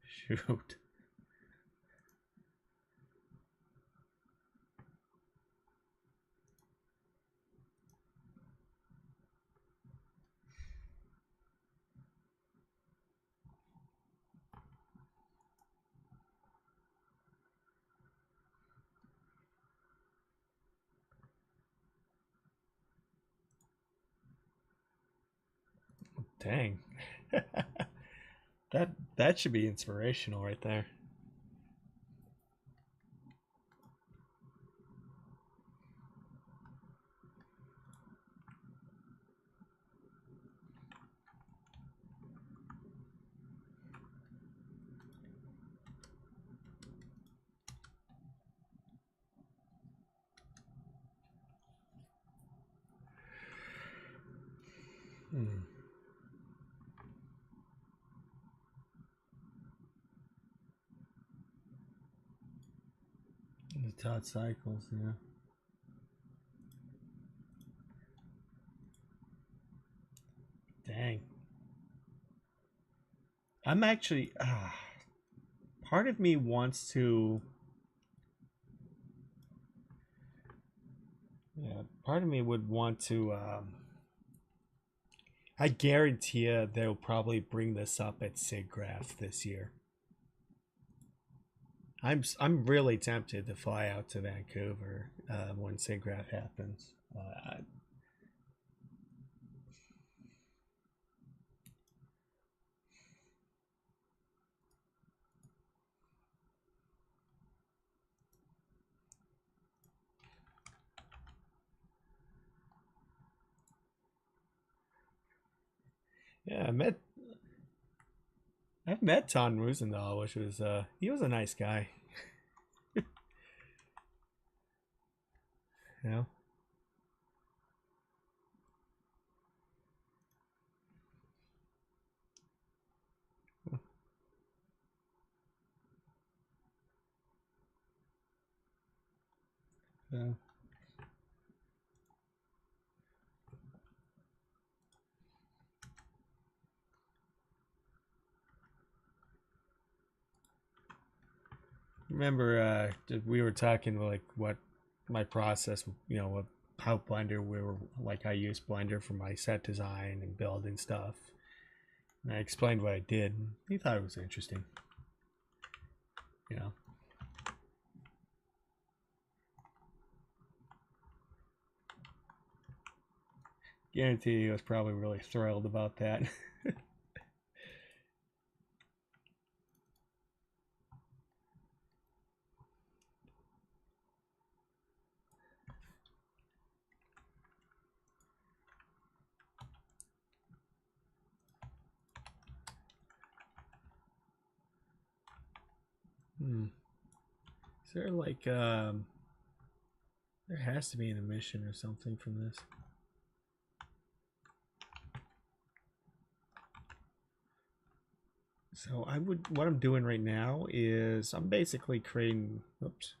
Shoot. Dang. that should be inspirational right there. Hmm. The Todd cycles, yeah. Dang. I'm actually. Part of me wants to. Yeah, part of me would want to. I guarantee you they'll probably bring this up at SIGGRAPH this year. I'm really tempted to fly out to Vancouver when SIGGRAPH happens. Yeah, I've met Ton Rusendahl, which was he was a nice guy. You know. Yeah. Remember, we were talking like what my process, how Blender we were like I use Blender for my set design and building stuff. And I explained what I did. He thought it was interesting. You know, guarantee he was probably really thrilled about that. Hmm. Is there like there has to be an emission or something from this. So what I'm doing right now is I'm basically creating, oops.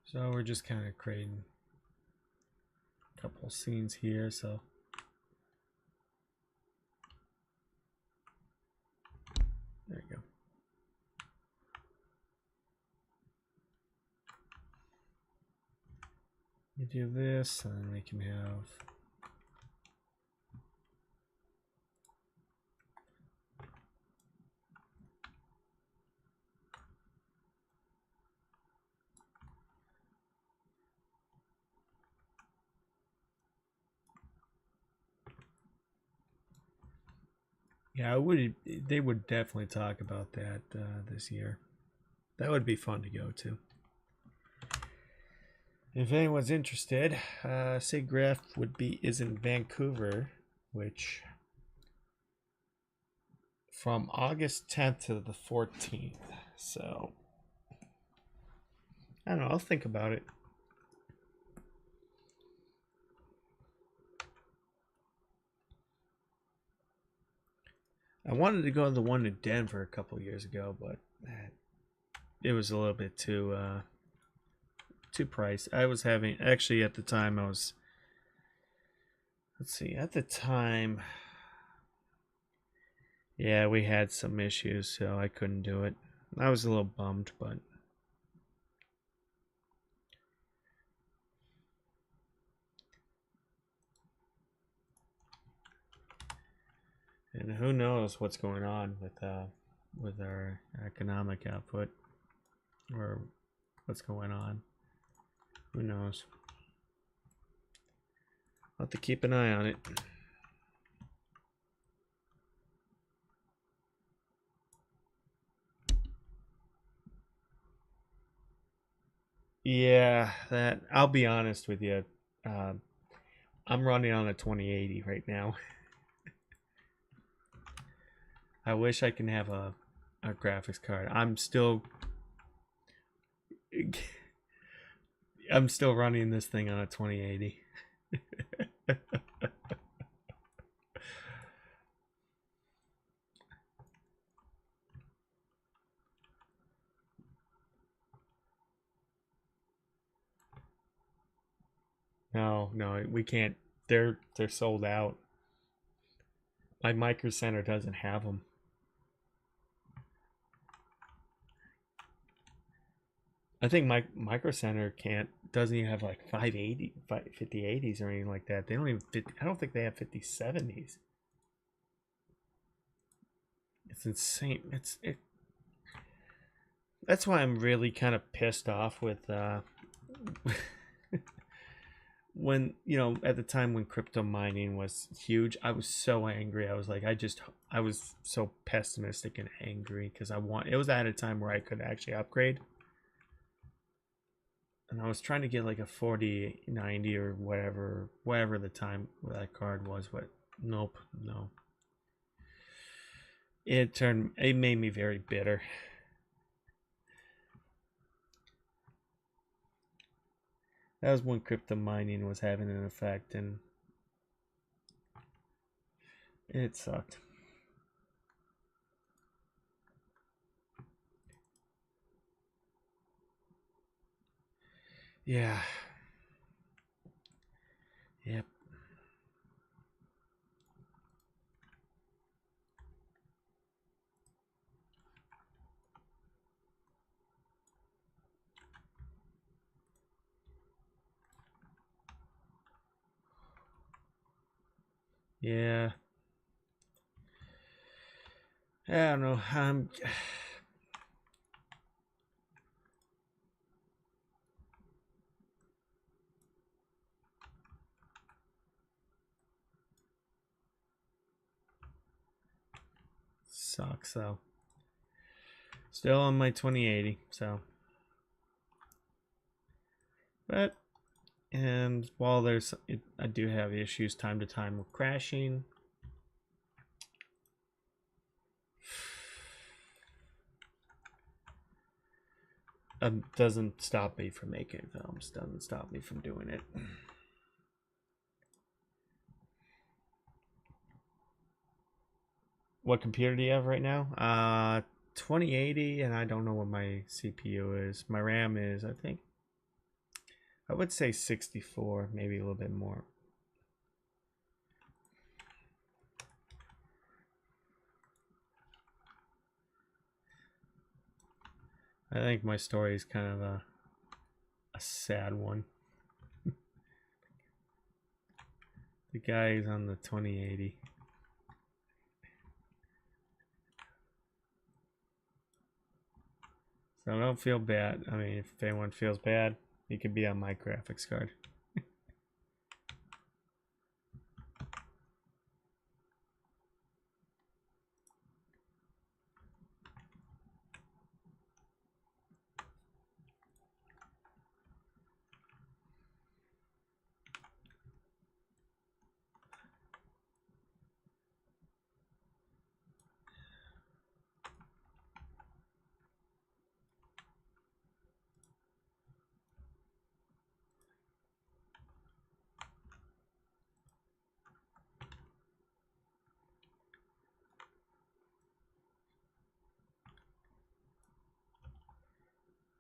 So we're just kind of creating a couple scenes here. So there you go. You do this, and then we can have yeah, they would definitely talk about that this year. That would be fun to go to. If anyone's interested, SIGGRAPH is in Vancouver, which from August 10th to the 14th. So I don't know. I'll think about it. I wanted to go to the one in Denver a couple years ago, but it was a little bit too pricey. I was having actually at the time I was. Let's see. At the time, yeah, we had some issues, so I couldn't do it. I was a little bummed, but and who knows what's going on with our economic output or what's going on. Who knows? I'll have to keep an eye on it. Yeah, that I'll be honest with you. I'm running on a 2080 right now. I wish I can have a a graphics card. I'm still running this thing on a 2080. No, we can't. They're sold out. My Micro Center doesn't have them. I think my Micro Center doesn't even have like 5080s or anything like that. They don't even I don't think they have 5070s. It's insane. That's why I'm really kind of pissed off with when, you know, at the time when crypto mining was huge, I was so angry. I was like, I was so pessimistic and angry because it was at a time where I could actually upgrade. And I was trying to get like a 4090 or whatever the time that card was, but nope, no. It made me very bitter. That was when crypto mining was having an effect, and it sucked. Yeah. Yep. Yeah. I don't know. Sucks though. Still on my 2080, so. But, and while I do have issues time to time with crashing. Doesn't stop me from making films. Doesn't stop me from doing it. What computer do you have right now? 2080, and I don't know what my CPU is. My RAM is, I think, I would say 64, maybe a little bit more. I think my story is kind of a sad one. The guy is on the 2080. So don't feel bad. I mean, if anyone feels bad, you could be on my graphics card.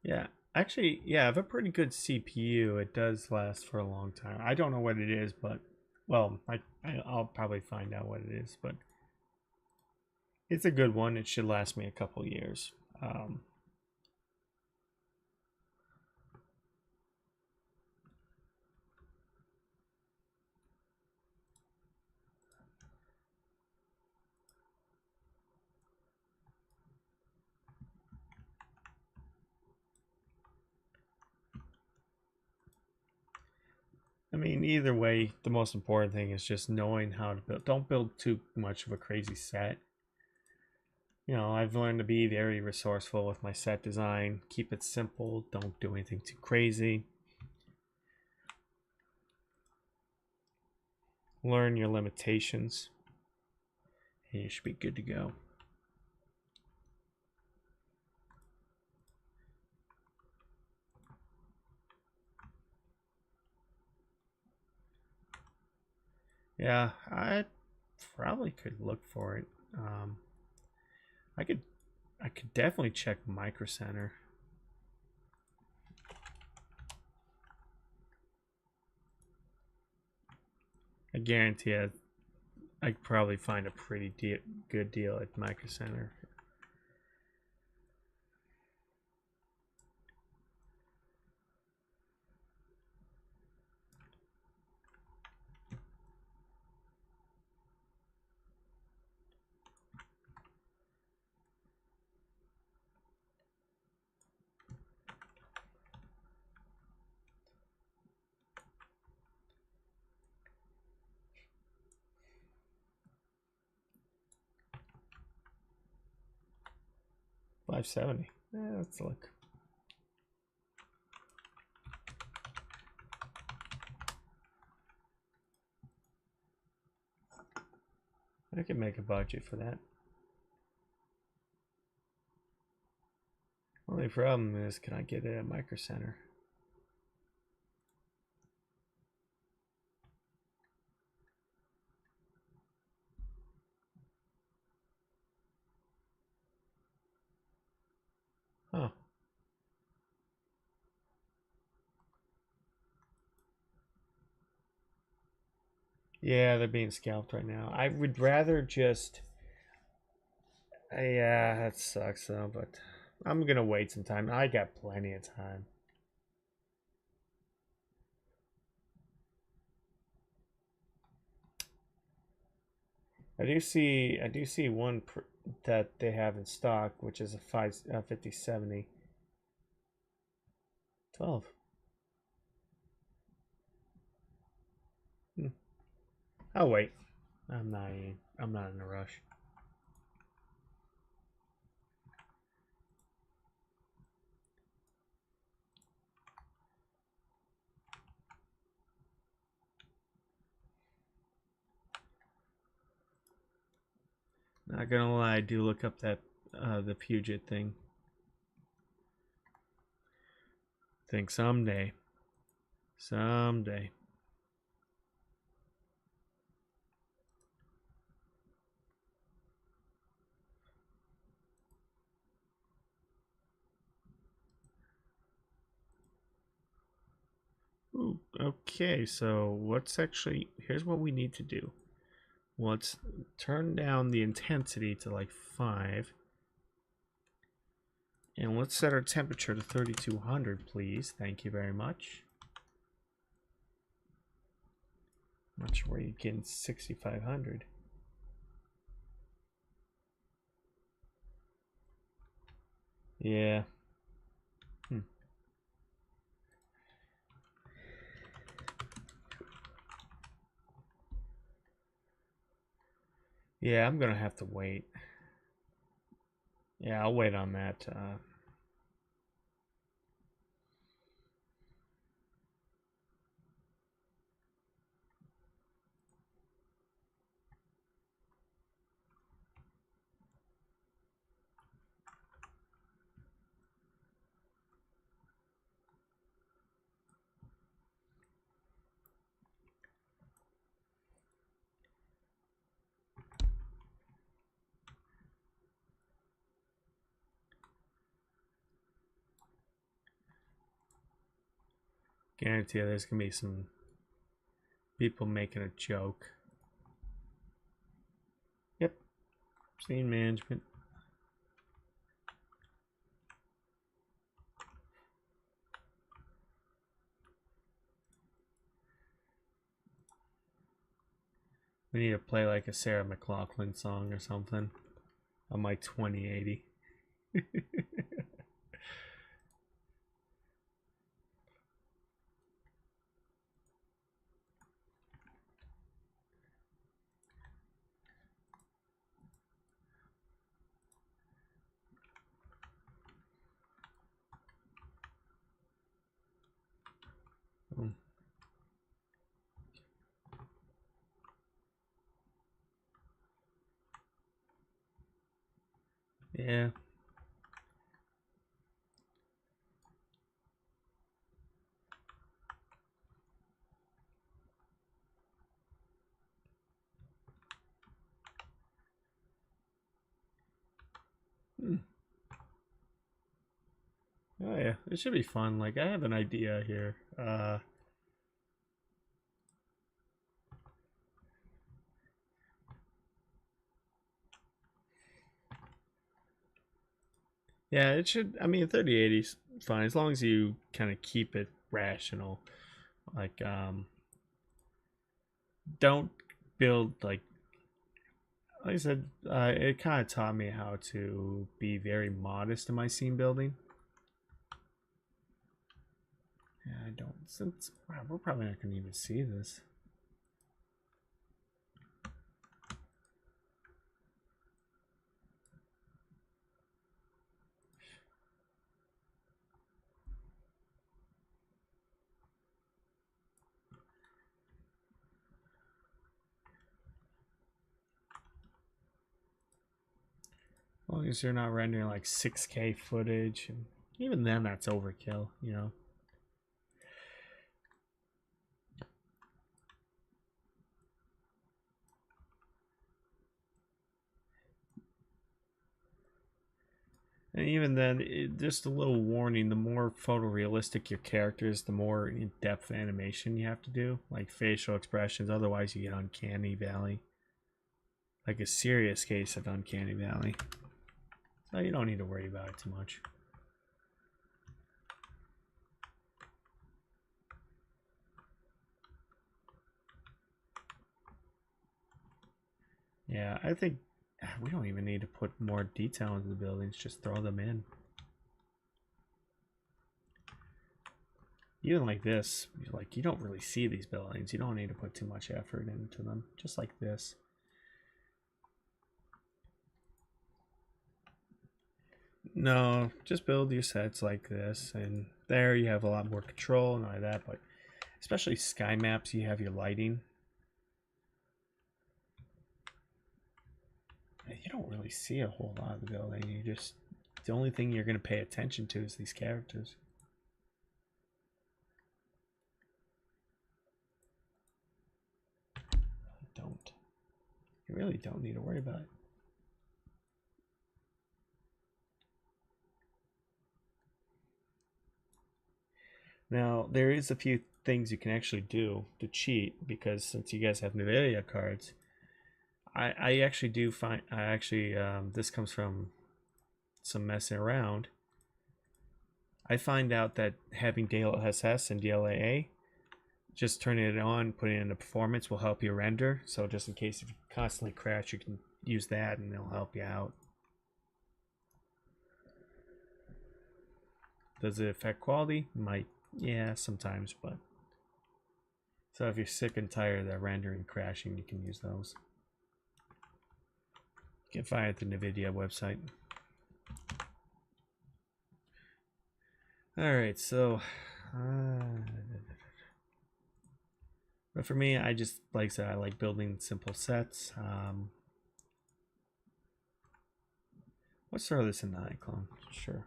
Yeah, actually, yeah, I have a pretty good CPU. It does last for a long time. I don't know what it is, but, well, I'll probably find out what it is, but it's a good one. It should last me a couple years. I mean, either way, the most important thing is just knowing how to build. Don't build too much of a crazy set. You know, I've learned to be very resourceful with my set design. Keep it simple. Don't do anything too crazy. Learn your limitations, and you should be good to go. Yeah, I probably could look for it. Um, I could I could definitely check Micro Center. I guarantee I could probably find a pretty good deal at Micro Center. $570. Let's look. I can make a budget for that. Only problem is, can I get it at Micro Center? Huh. Yeah, they're being scalped right now. I would rather just. Yeah, that sucks though, but I'm gonna wait some time. I got plenty of time. I do see one that they have in stock, which is a 5070. 12. Hmm. Oh wait, I'm not in a rush. Not gonna lie, I do look up that the Puget thing. Think someday. Someday. Ooh, okay, so here's what we need to do. Let's turn down the intensity to like 5. And let's set our temperature to 3200, please. Thank you very much. Not sure where you're getting 6500. Yeah. Yeah, I'm gonna have to wait. Yeah, I'll wait on that. Guarantee you there's gonna be some people making a joke. Yep. Scene management. We need to play like a Sarah McLachlan song or something on my 2080. Yeah. Hmm. Oh yeah, it should be fun. Like I have an idea here. Yeah, it should. I mean, 3080 is fine as long as you kind of keep it rational. Like, don't build like I said. It kind of taught me how to be very modest in my scene building. Yeah, I don't. Since wow, we're probably not going to even see this. As long as you're not rendering like 6K footage, and even then, that's overkill. You know. And even then, just a little warning: the more photorealistic your character is, the more in-depth animation you have to do, like facial expressions. Otherwise, you get uncanny valley, like a serious case of uncanny valley. So you don't need to worry about it too much. Yeah, I think we don't even need to put more detail into the buildings. Just throw them in. Even like this, like you don't really see these buildings. You don't need to put too much effort into them. Just like this. No, just build your sets like this, and there you have a lot more control and all that. But especially sky maps, you have your lighting. You don't really see a whole lot of the building. You just the only thing you're going to pay attention to is these characters. Don't. You really don't need to worry about it. Now, there is a few things you can actually do to cheat because since you guys have NVIDIA cards, I actually do find, this comes from some messing around. I find out that having DLSS and DLAA, just turning it on, putting it into performance will help you render. So just in case if you constantly crash, you can use that and it'll help you out. Does it affect quality? Might, yeah, sometimes, but so if you're sick and tired of that rendering crashing, you can use those. You can find it at the NVIDIA website. Alright, so but for me, I just like I said, I like building simple sets. Let's throw this in the iClone. Sure.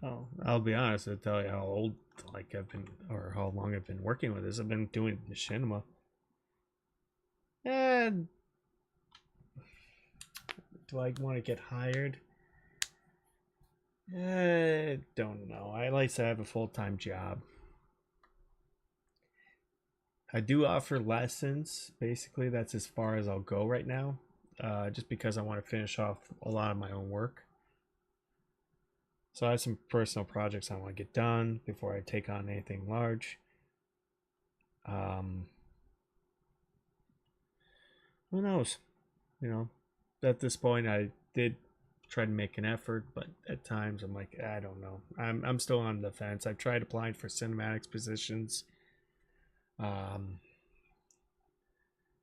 Oh, I'll be honest. I'll tell you how old, like I've been, or how long I've been working with this. I've been doing machinima. And do I want to get hired? Don't know. I like to have a full-time job. I do offer lessons. Basically, that's as far as I'll go right now. Just because I want to finish off a lot of my own work. So I have some personal projects I want to get done before I take on anything large. Um, who knows? You know, at this point, I did try to make an effort, but at times I'm like, I don't know. I'm still on the fence. I've tried applying for cinematics positions.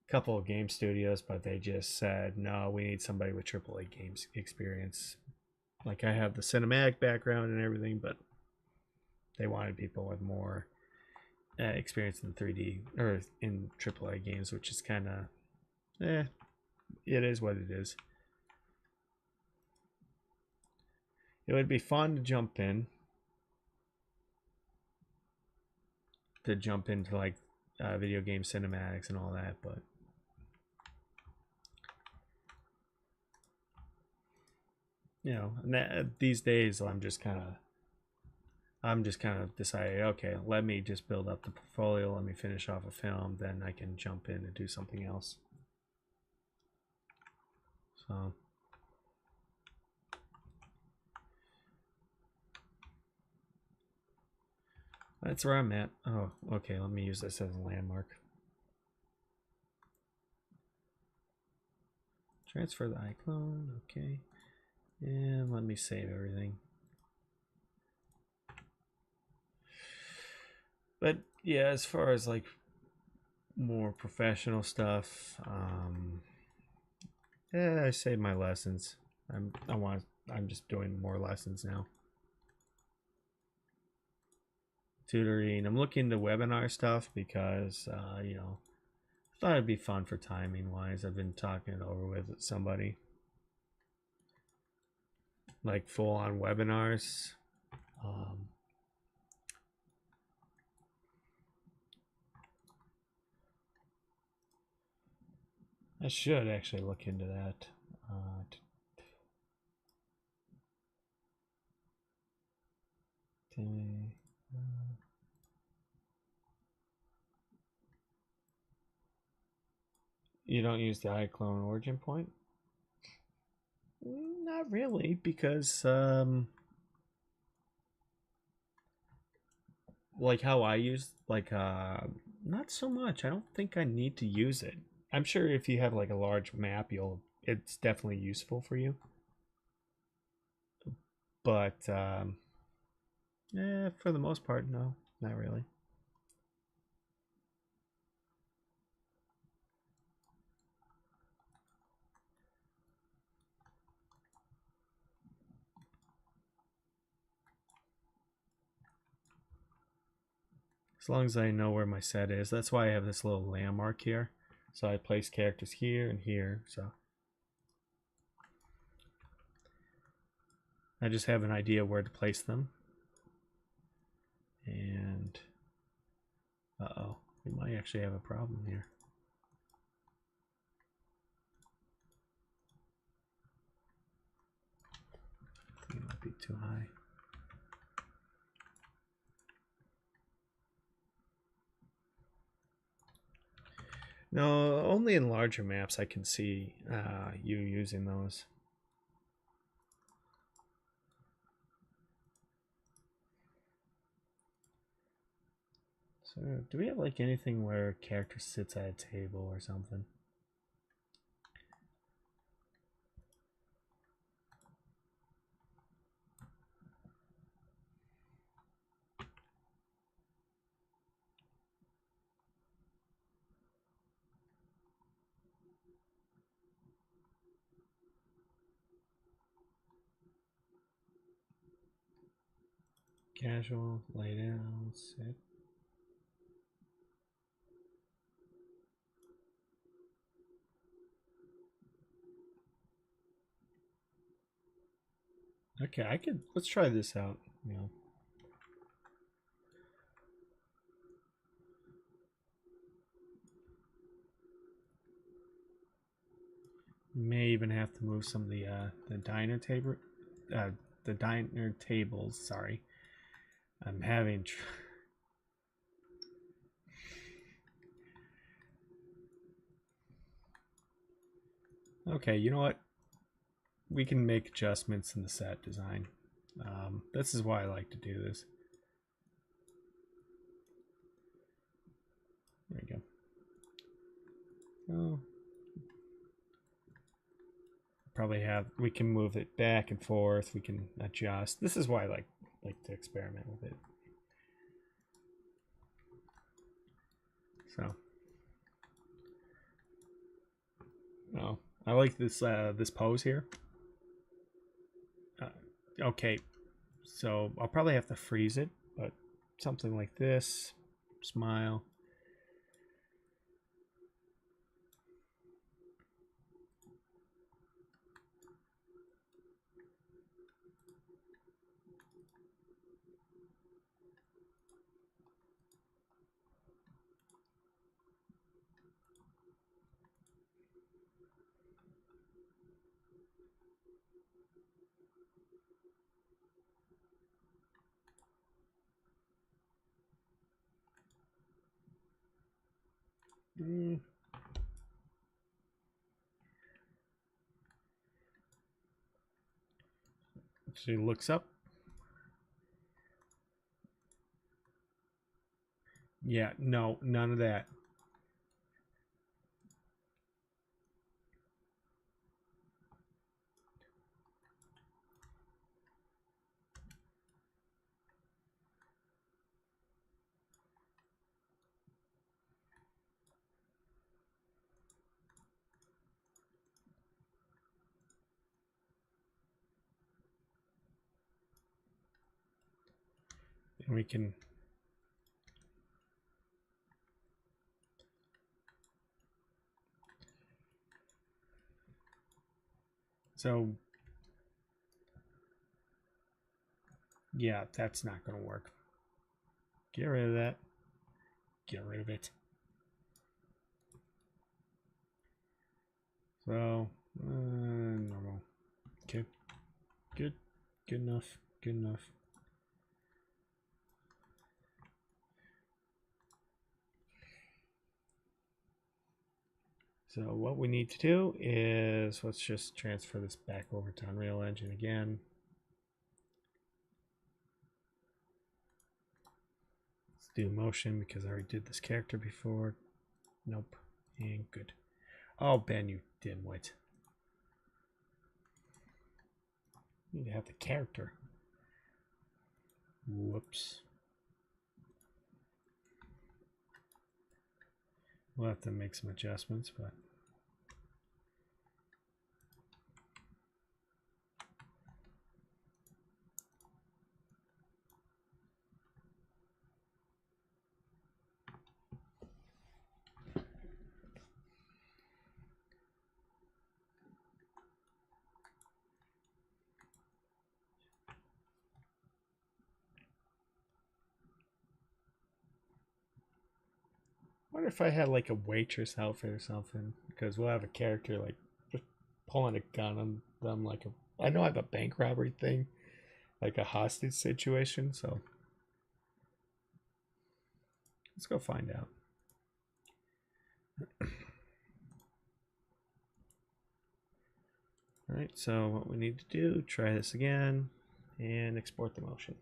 couple of game studios, but they just said, no, we need somebody with AAA games experience. Like, I have the cinematic background and everything, but they wanted people with more experience in 3D or in AAA games, which is kind of, it is what it is. It would be fun to jump into like video game cinematics and all that, but you know, these days I'm just kind of deciding, okay, let me just build up the portfolio, let me finish off a film, then I can jump in and do something else. So that's where I'm at. Oh, okay, let me use this as a landmark. Transfer the iClone, okay. And let me save everything. But yeah, as far as like more professional stuff, yeah, I saved my lessons. I'm just doing more lessons now. Tutoring. I'm looking into webinar stuff because you know, I thought it'd be fun for timing wise. I've been talking it over with somebody. Like full on webinars. I should actually look into that. You don't use the iClone origin point? Not really, because like how I use like not so much. I don't think I need to use it. I'm sure if you have like a large map, it's definitely useful for you. But for the most part, no, not really. As long as I know where my set is. That's why I have this little landmark here. So I place characters here and here. So I just have an idea where to place them. And uh-oh, we might actually have a problem here. It might be too high. No, only in larger maps I can see you using those. So, do we have like anything where a character sits at a table or something? Casual, lay down, sit. Okay, let's try this out. You know. May even have to move some of the diner tables. Sorry, I'm having. Okay, you know what? We can make adjustments in the set design. This is why I like to do this. There we go. Oh, probably we can move it back and forth. We can adjust. This is why I like to experiment with it. So, oh, I like this this pose here. Okay, so I'll probably have to freeze it, but something like this. Smile. She looks up. Yeah, no, none of that. And we can so yeah, that's not going to work. Get rid of that. Get rid of it. So, normal. Okay. Good. Good enough. Good enough. So what we need to do is, let's just transfer this back over to Unreal Engine again. Let's do motion because I already did this character before. Nope. And good. Oh, Ben, you dimwit. You need to have the character. Whoops. We'll have to make some adjustments, but I wonder if I had like a waitress outfit or something, because we'll have a character like just pulling a gun on them, like a. I know I have a bank robbery thing, like a hostage situation. So let's go find out. All right. So what we need to do? Try this again, and export the motion.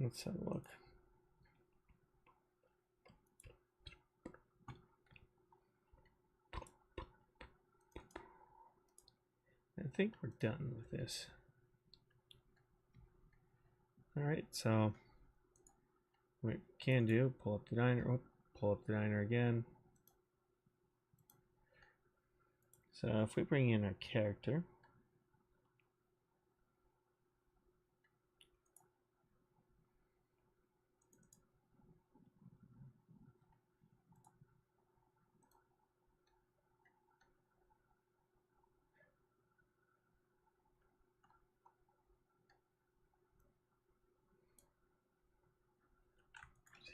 Let's have a look. I think we're done with this. All right, so what we can do, pull up the diner, pull up the diner again. So if we bring in our character,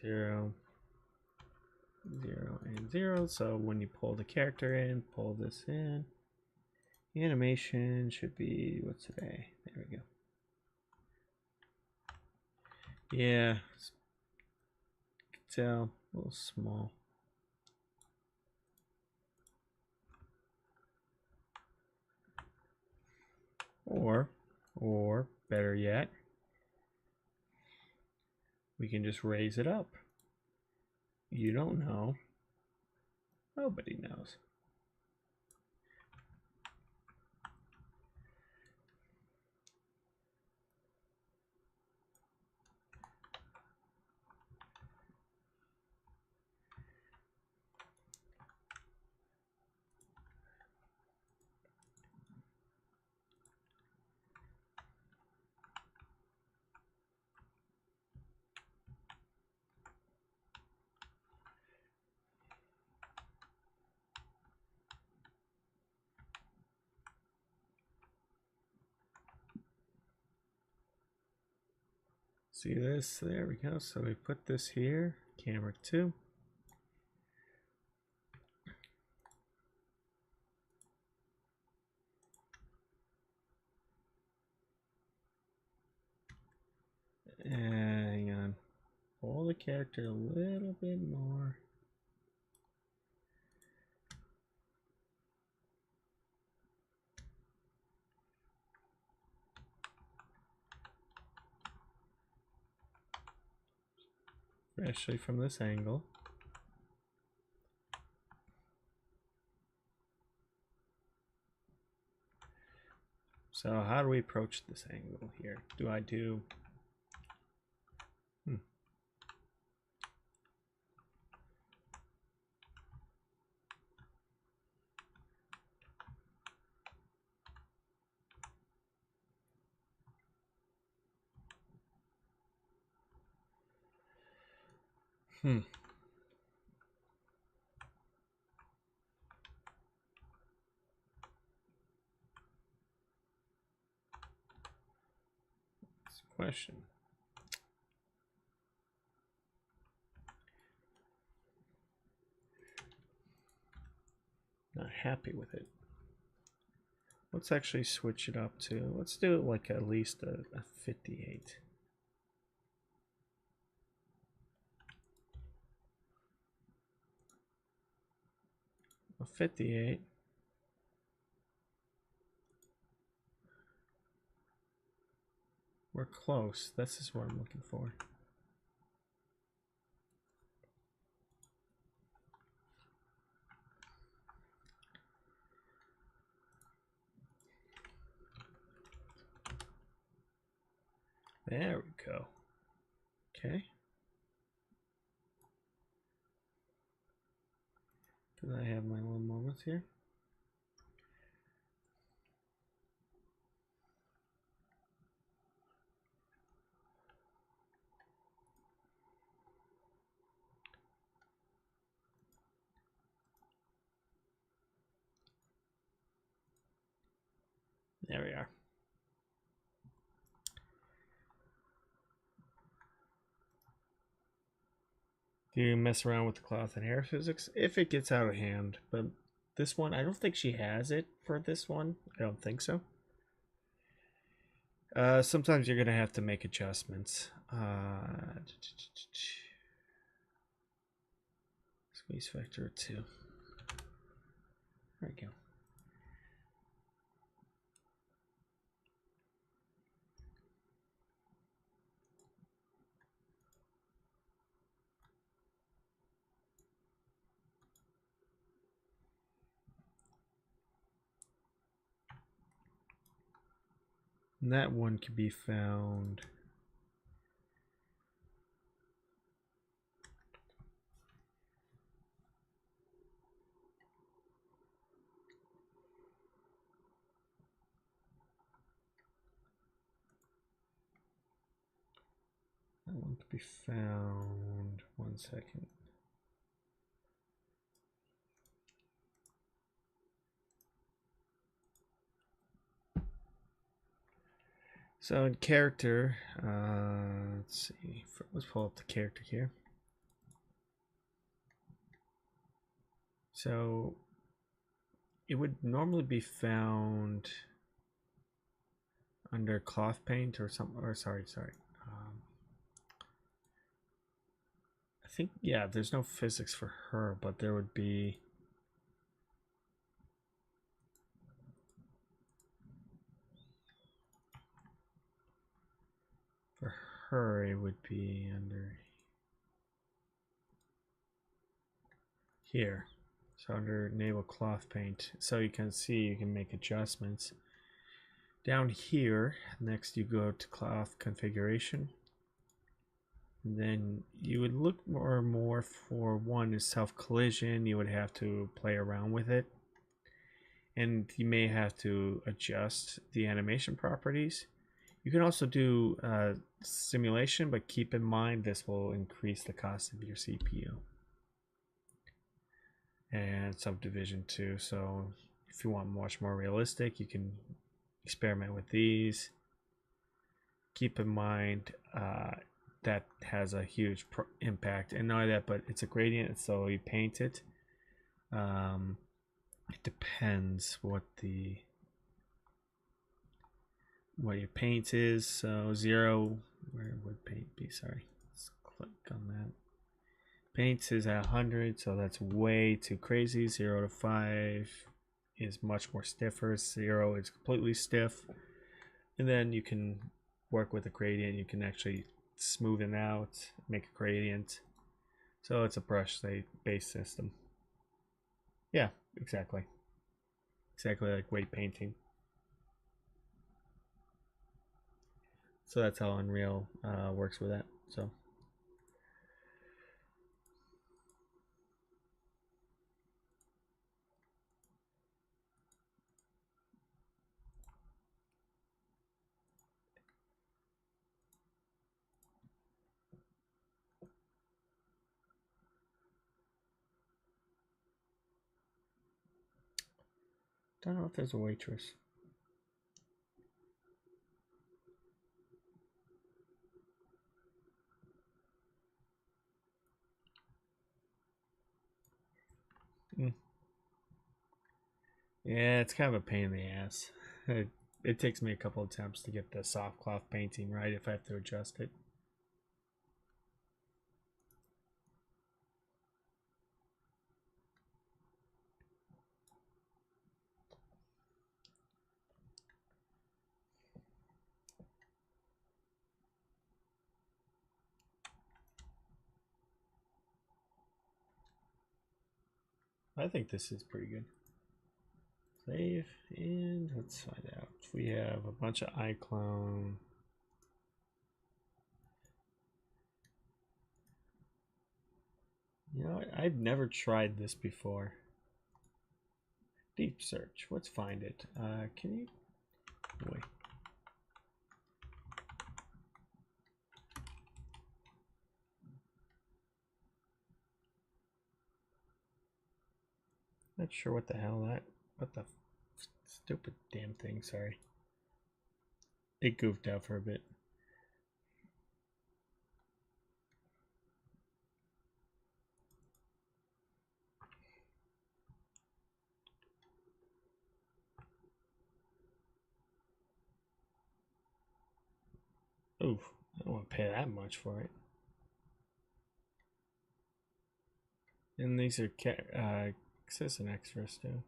zero, 0, and 0. So when you pull the character in, pull this in. The animation should be, what's today? There we go. Yeah, tell a little small. Or better yet, we can just raise it up. You don't know. Nobody knows. See this? There we go. So we put this here, camera 2. Hang on. Pull the character a little bit more. Especially from this angle. So how do we approach this angle here? Do I do... That's a question. Not happy with it. Let's actually switch it up to, let's do it like at least a 58. A 58. We're close. This is what I'm looking for. There we go. Okay. Because I have my little moments here. There we are. Do you mess around with the cloth and hair physics if it gets out of hand? But this one, I don't think she has it for this one. I don't think so. Sometimes you're gonna have to make adjustments. Squeeze factor 2. There we go. And that one can be found. That one could be found. 1 second. So in character, let's see. Let's pull up the character here. So it would normally be found under cloth paint or something. Or sorry. think, yeah, there's no physics for her, but there would be. For her, it would be under here. So under enable cloth paint. So you can see you can make adjustments. Down here, next you go to cloth configuration. And then you would look more and more for one is self-collision. You would have to play around with it. And you may have to adjust the animation properties. You can also do simulation, but keep in mind this will increase the cost of your CPU. And subdivision too. So if you want much more realistic, you can experiment with these. Keep in mind that has a huge impact, and not only that, but it's a gradient, so you paint it. It depends what your paint is. So 0, where would paint be? Sorry, let's click on that. Paint is at 100, so that's way too crazy. 0 to 5 is much more stiffer. 0 is completely stiff. And then you can work with a gradient. You can actually smoothen out, make a gradient. So it's a brush-based system. Yeah, exactly. Exactly like weight painting. So that's how Unreal works with that. So. Don't know if there's a waitress. Yeah, it's kind of a pain in the ass. It takes me a couple attempts to get the soft cloth painting right if I have to adjust it. I think this is pretty good. Save, and let's find out. We have a bunch of iClone. You know, I've never tried this before. Deep search. Let's find it. Can you wait? Not sure what the hell that. What the stupid damn thing. Sorry. It goofed out for a bit. Oof. I don't want to pay that much for it. And these are citizen extras too.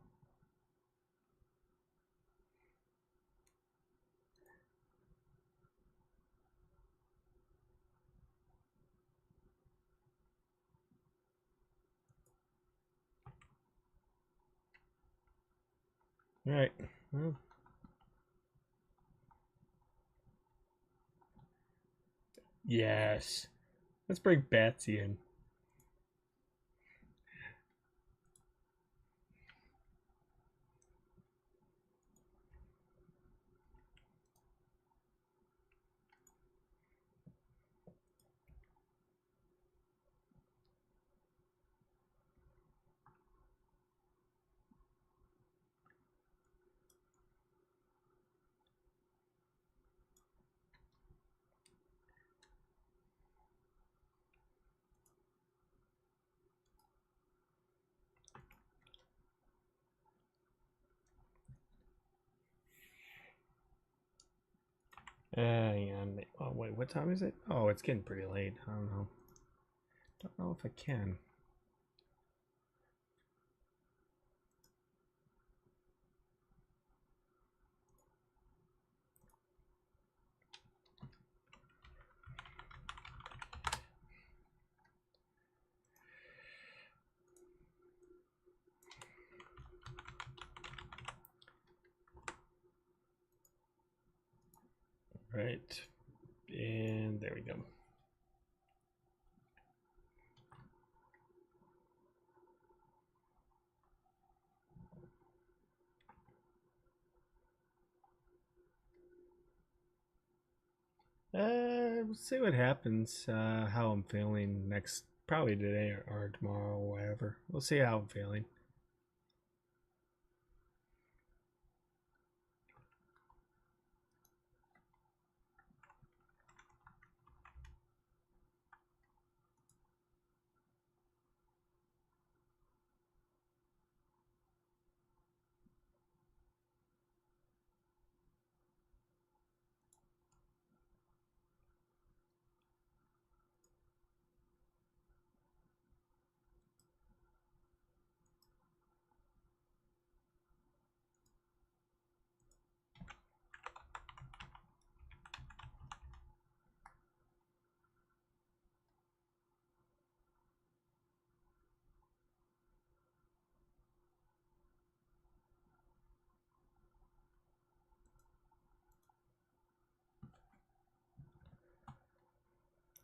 All right. Well. Yes. Let's bring Batsy in. Hang on. Oh, wait, what time is it? Oh, it's getting pretty late. I don't know. Don't know if I can. Right, and there we go. We'll see what happens, how I'm feeling next, probably today or tomorrow or whatever. We'll see how I'm feeling.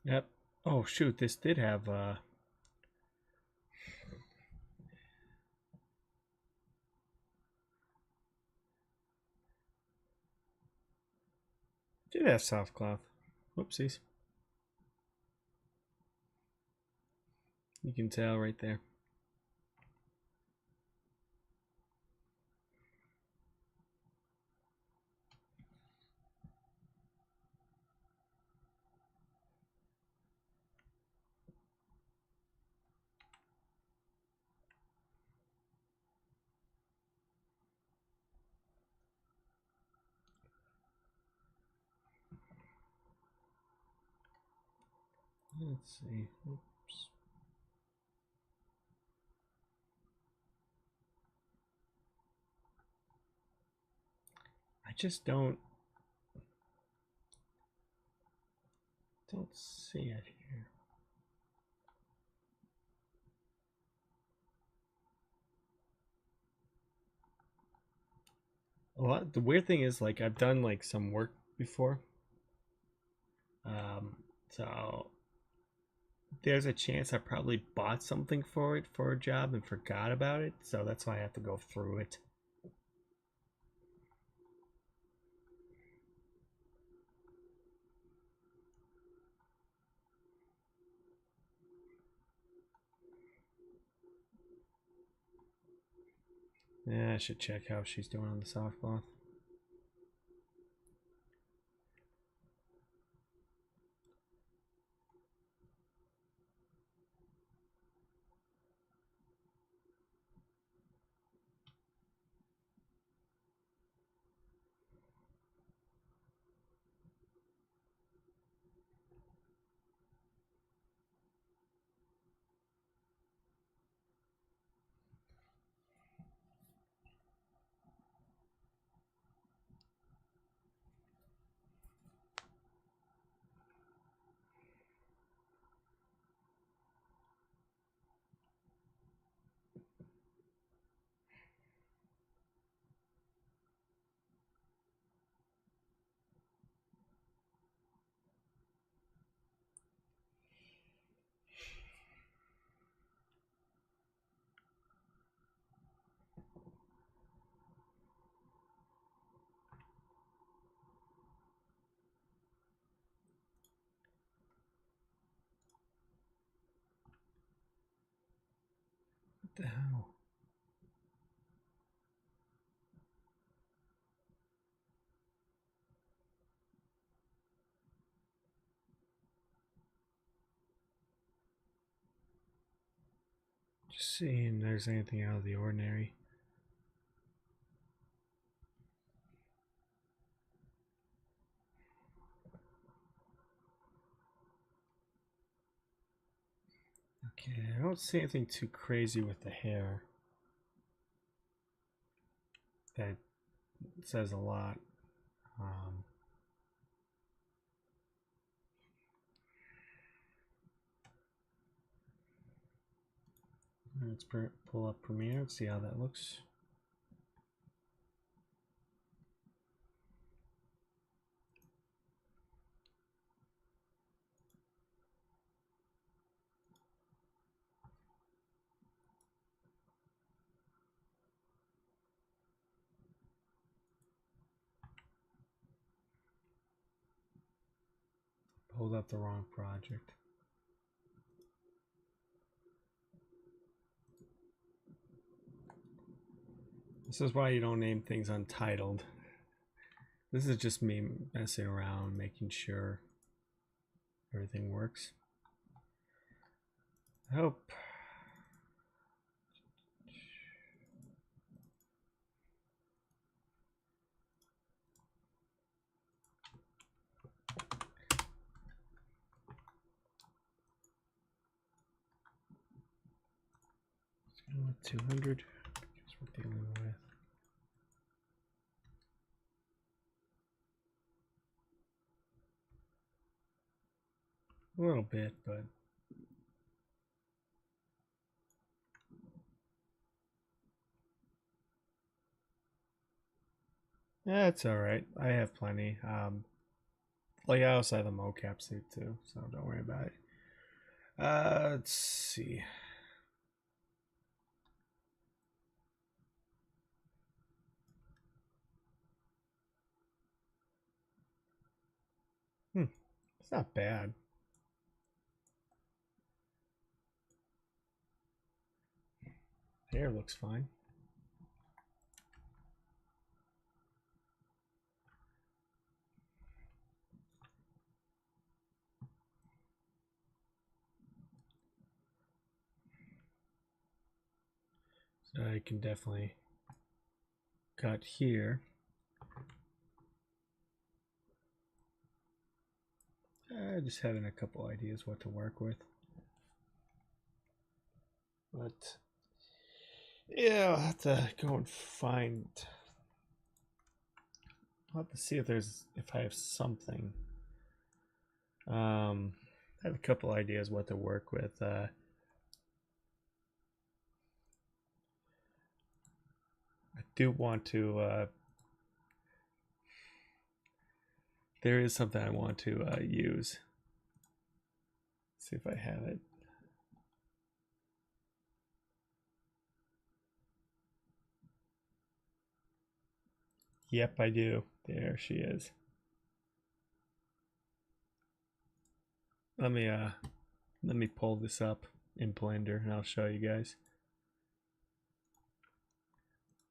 Yep. Oh shoot, this did have soft cloth. Whoopsies. You can tell right there. Let's see. Oops. I just don't see it here. Well, the weird thing is, like, I've done like some work before, so there's a chance I probably bought something for it for a job and forgot about it, so that's why I have to go through it. Yeah, I should check how she's doing on the soft cloth. What the hell? Just seeing if there's anything out of the ordinary. Okay, I don't see anything too crazy with the hair. That says a lot. Let's pull up Premiere and see how that looks. Pulled up the wrong project. This is why you don't name things untitled. This is just me messing around, making sure everything works. I hope. Let's go with 200 because we're dealing with. A little bit, but yeah, it's all right. I have plenty. Like I also have the mocap suit too, so don't worry about it. Let's see. It's not bad. Hair looks fine. So I can definitely cut here. Just having a couple ideas what to work with. But yeah, I'll have to go and find. I'll have to see if I have something. I have a couple ideas what to work with. I do want to. There is something I want to use. Let's see if I have it. Yep, I do. There she is. Let me pull this up in Blender and I'll show you guys.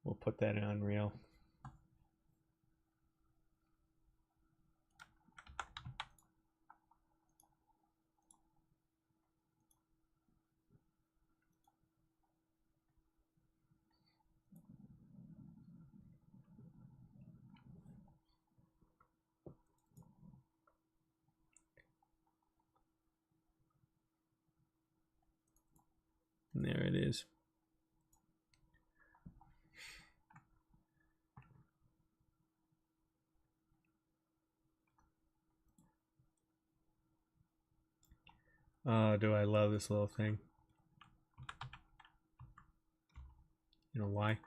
We'll put that in Unreal. And there it is. Oh, do I love this little thing. You know why?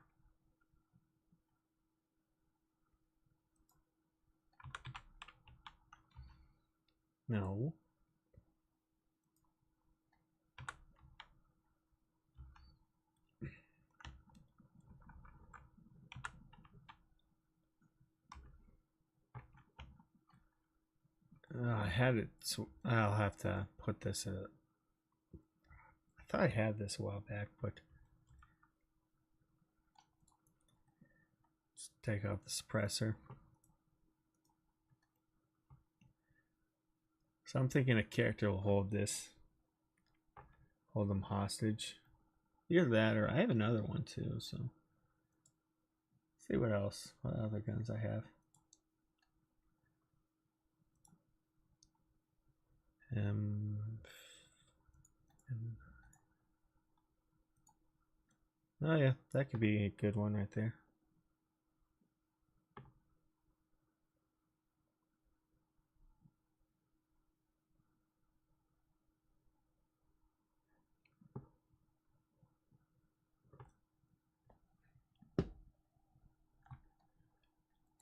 No. I had it. So I'll have to put this in. I thought I had this a while back, but let's take off the suppressor. So I'm thinking a character will hold them hostage. Either that, or I have another one too. So let's see what other guns I have. Oh yeah, that could be a good one right there.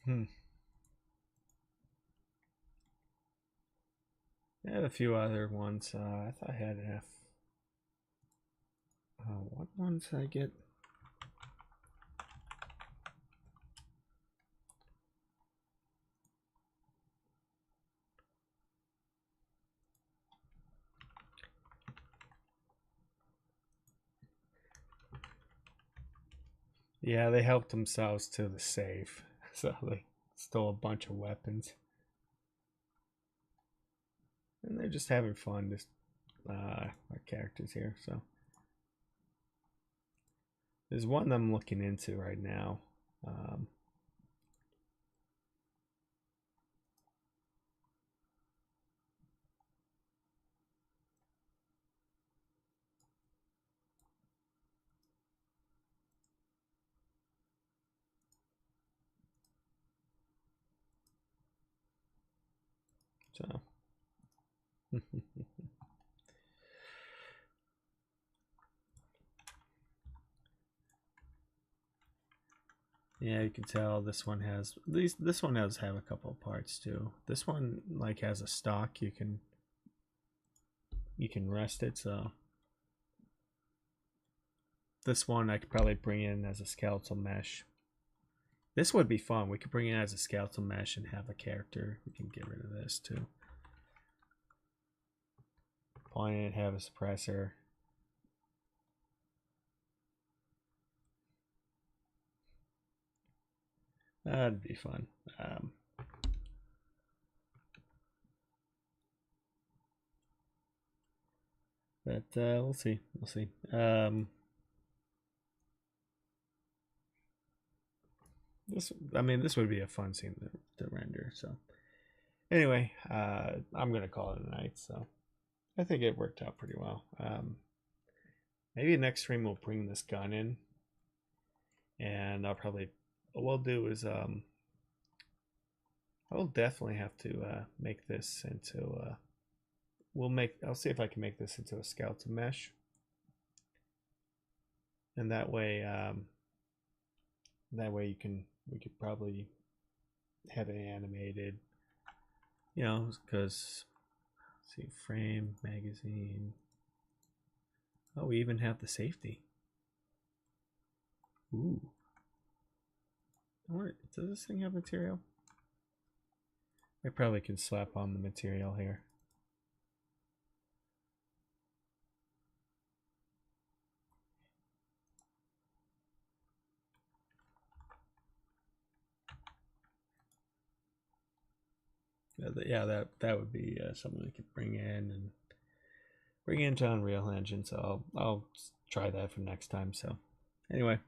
Hmm. I have a few other ones. I thought I had enough. What ones did I get? Yeah, they helped themselves to the safe, so they stole a bunch of weapons, and they're just having fun. Just our characters here. So there's one I'm looking into right now. Um, so yeah, you can tell this one has these. This one has have a couple of parts too. This one like has a stock you can rest it. So this one I could probably bring in as a skeletal mesh. This would be fun. We could bring it as a skeletal mesh and have a character. We can get rid of this too. Point it, have a suppressor. That'd be fun. But we'll see. We'll see. This would be a fun scene to render. So anyway, I'm gonna call it a night. So I think it worked out pretty well. Maybe next stream we'll bring this gun in, and I'll probably what we'll do is I'll definitely have to make this into I'll see if I can make this into a skeleton mesh, and that way we could probably have it animated, because see, frame, magazine. Oh, we even have the safety. Ooh. Does this thing have material? I probably can slap on the material here. Yeah, that would be something we could bring in and bring into Unreal Engine. So I'll try that for next time. So anyway,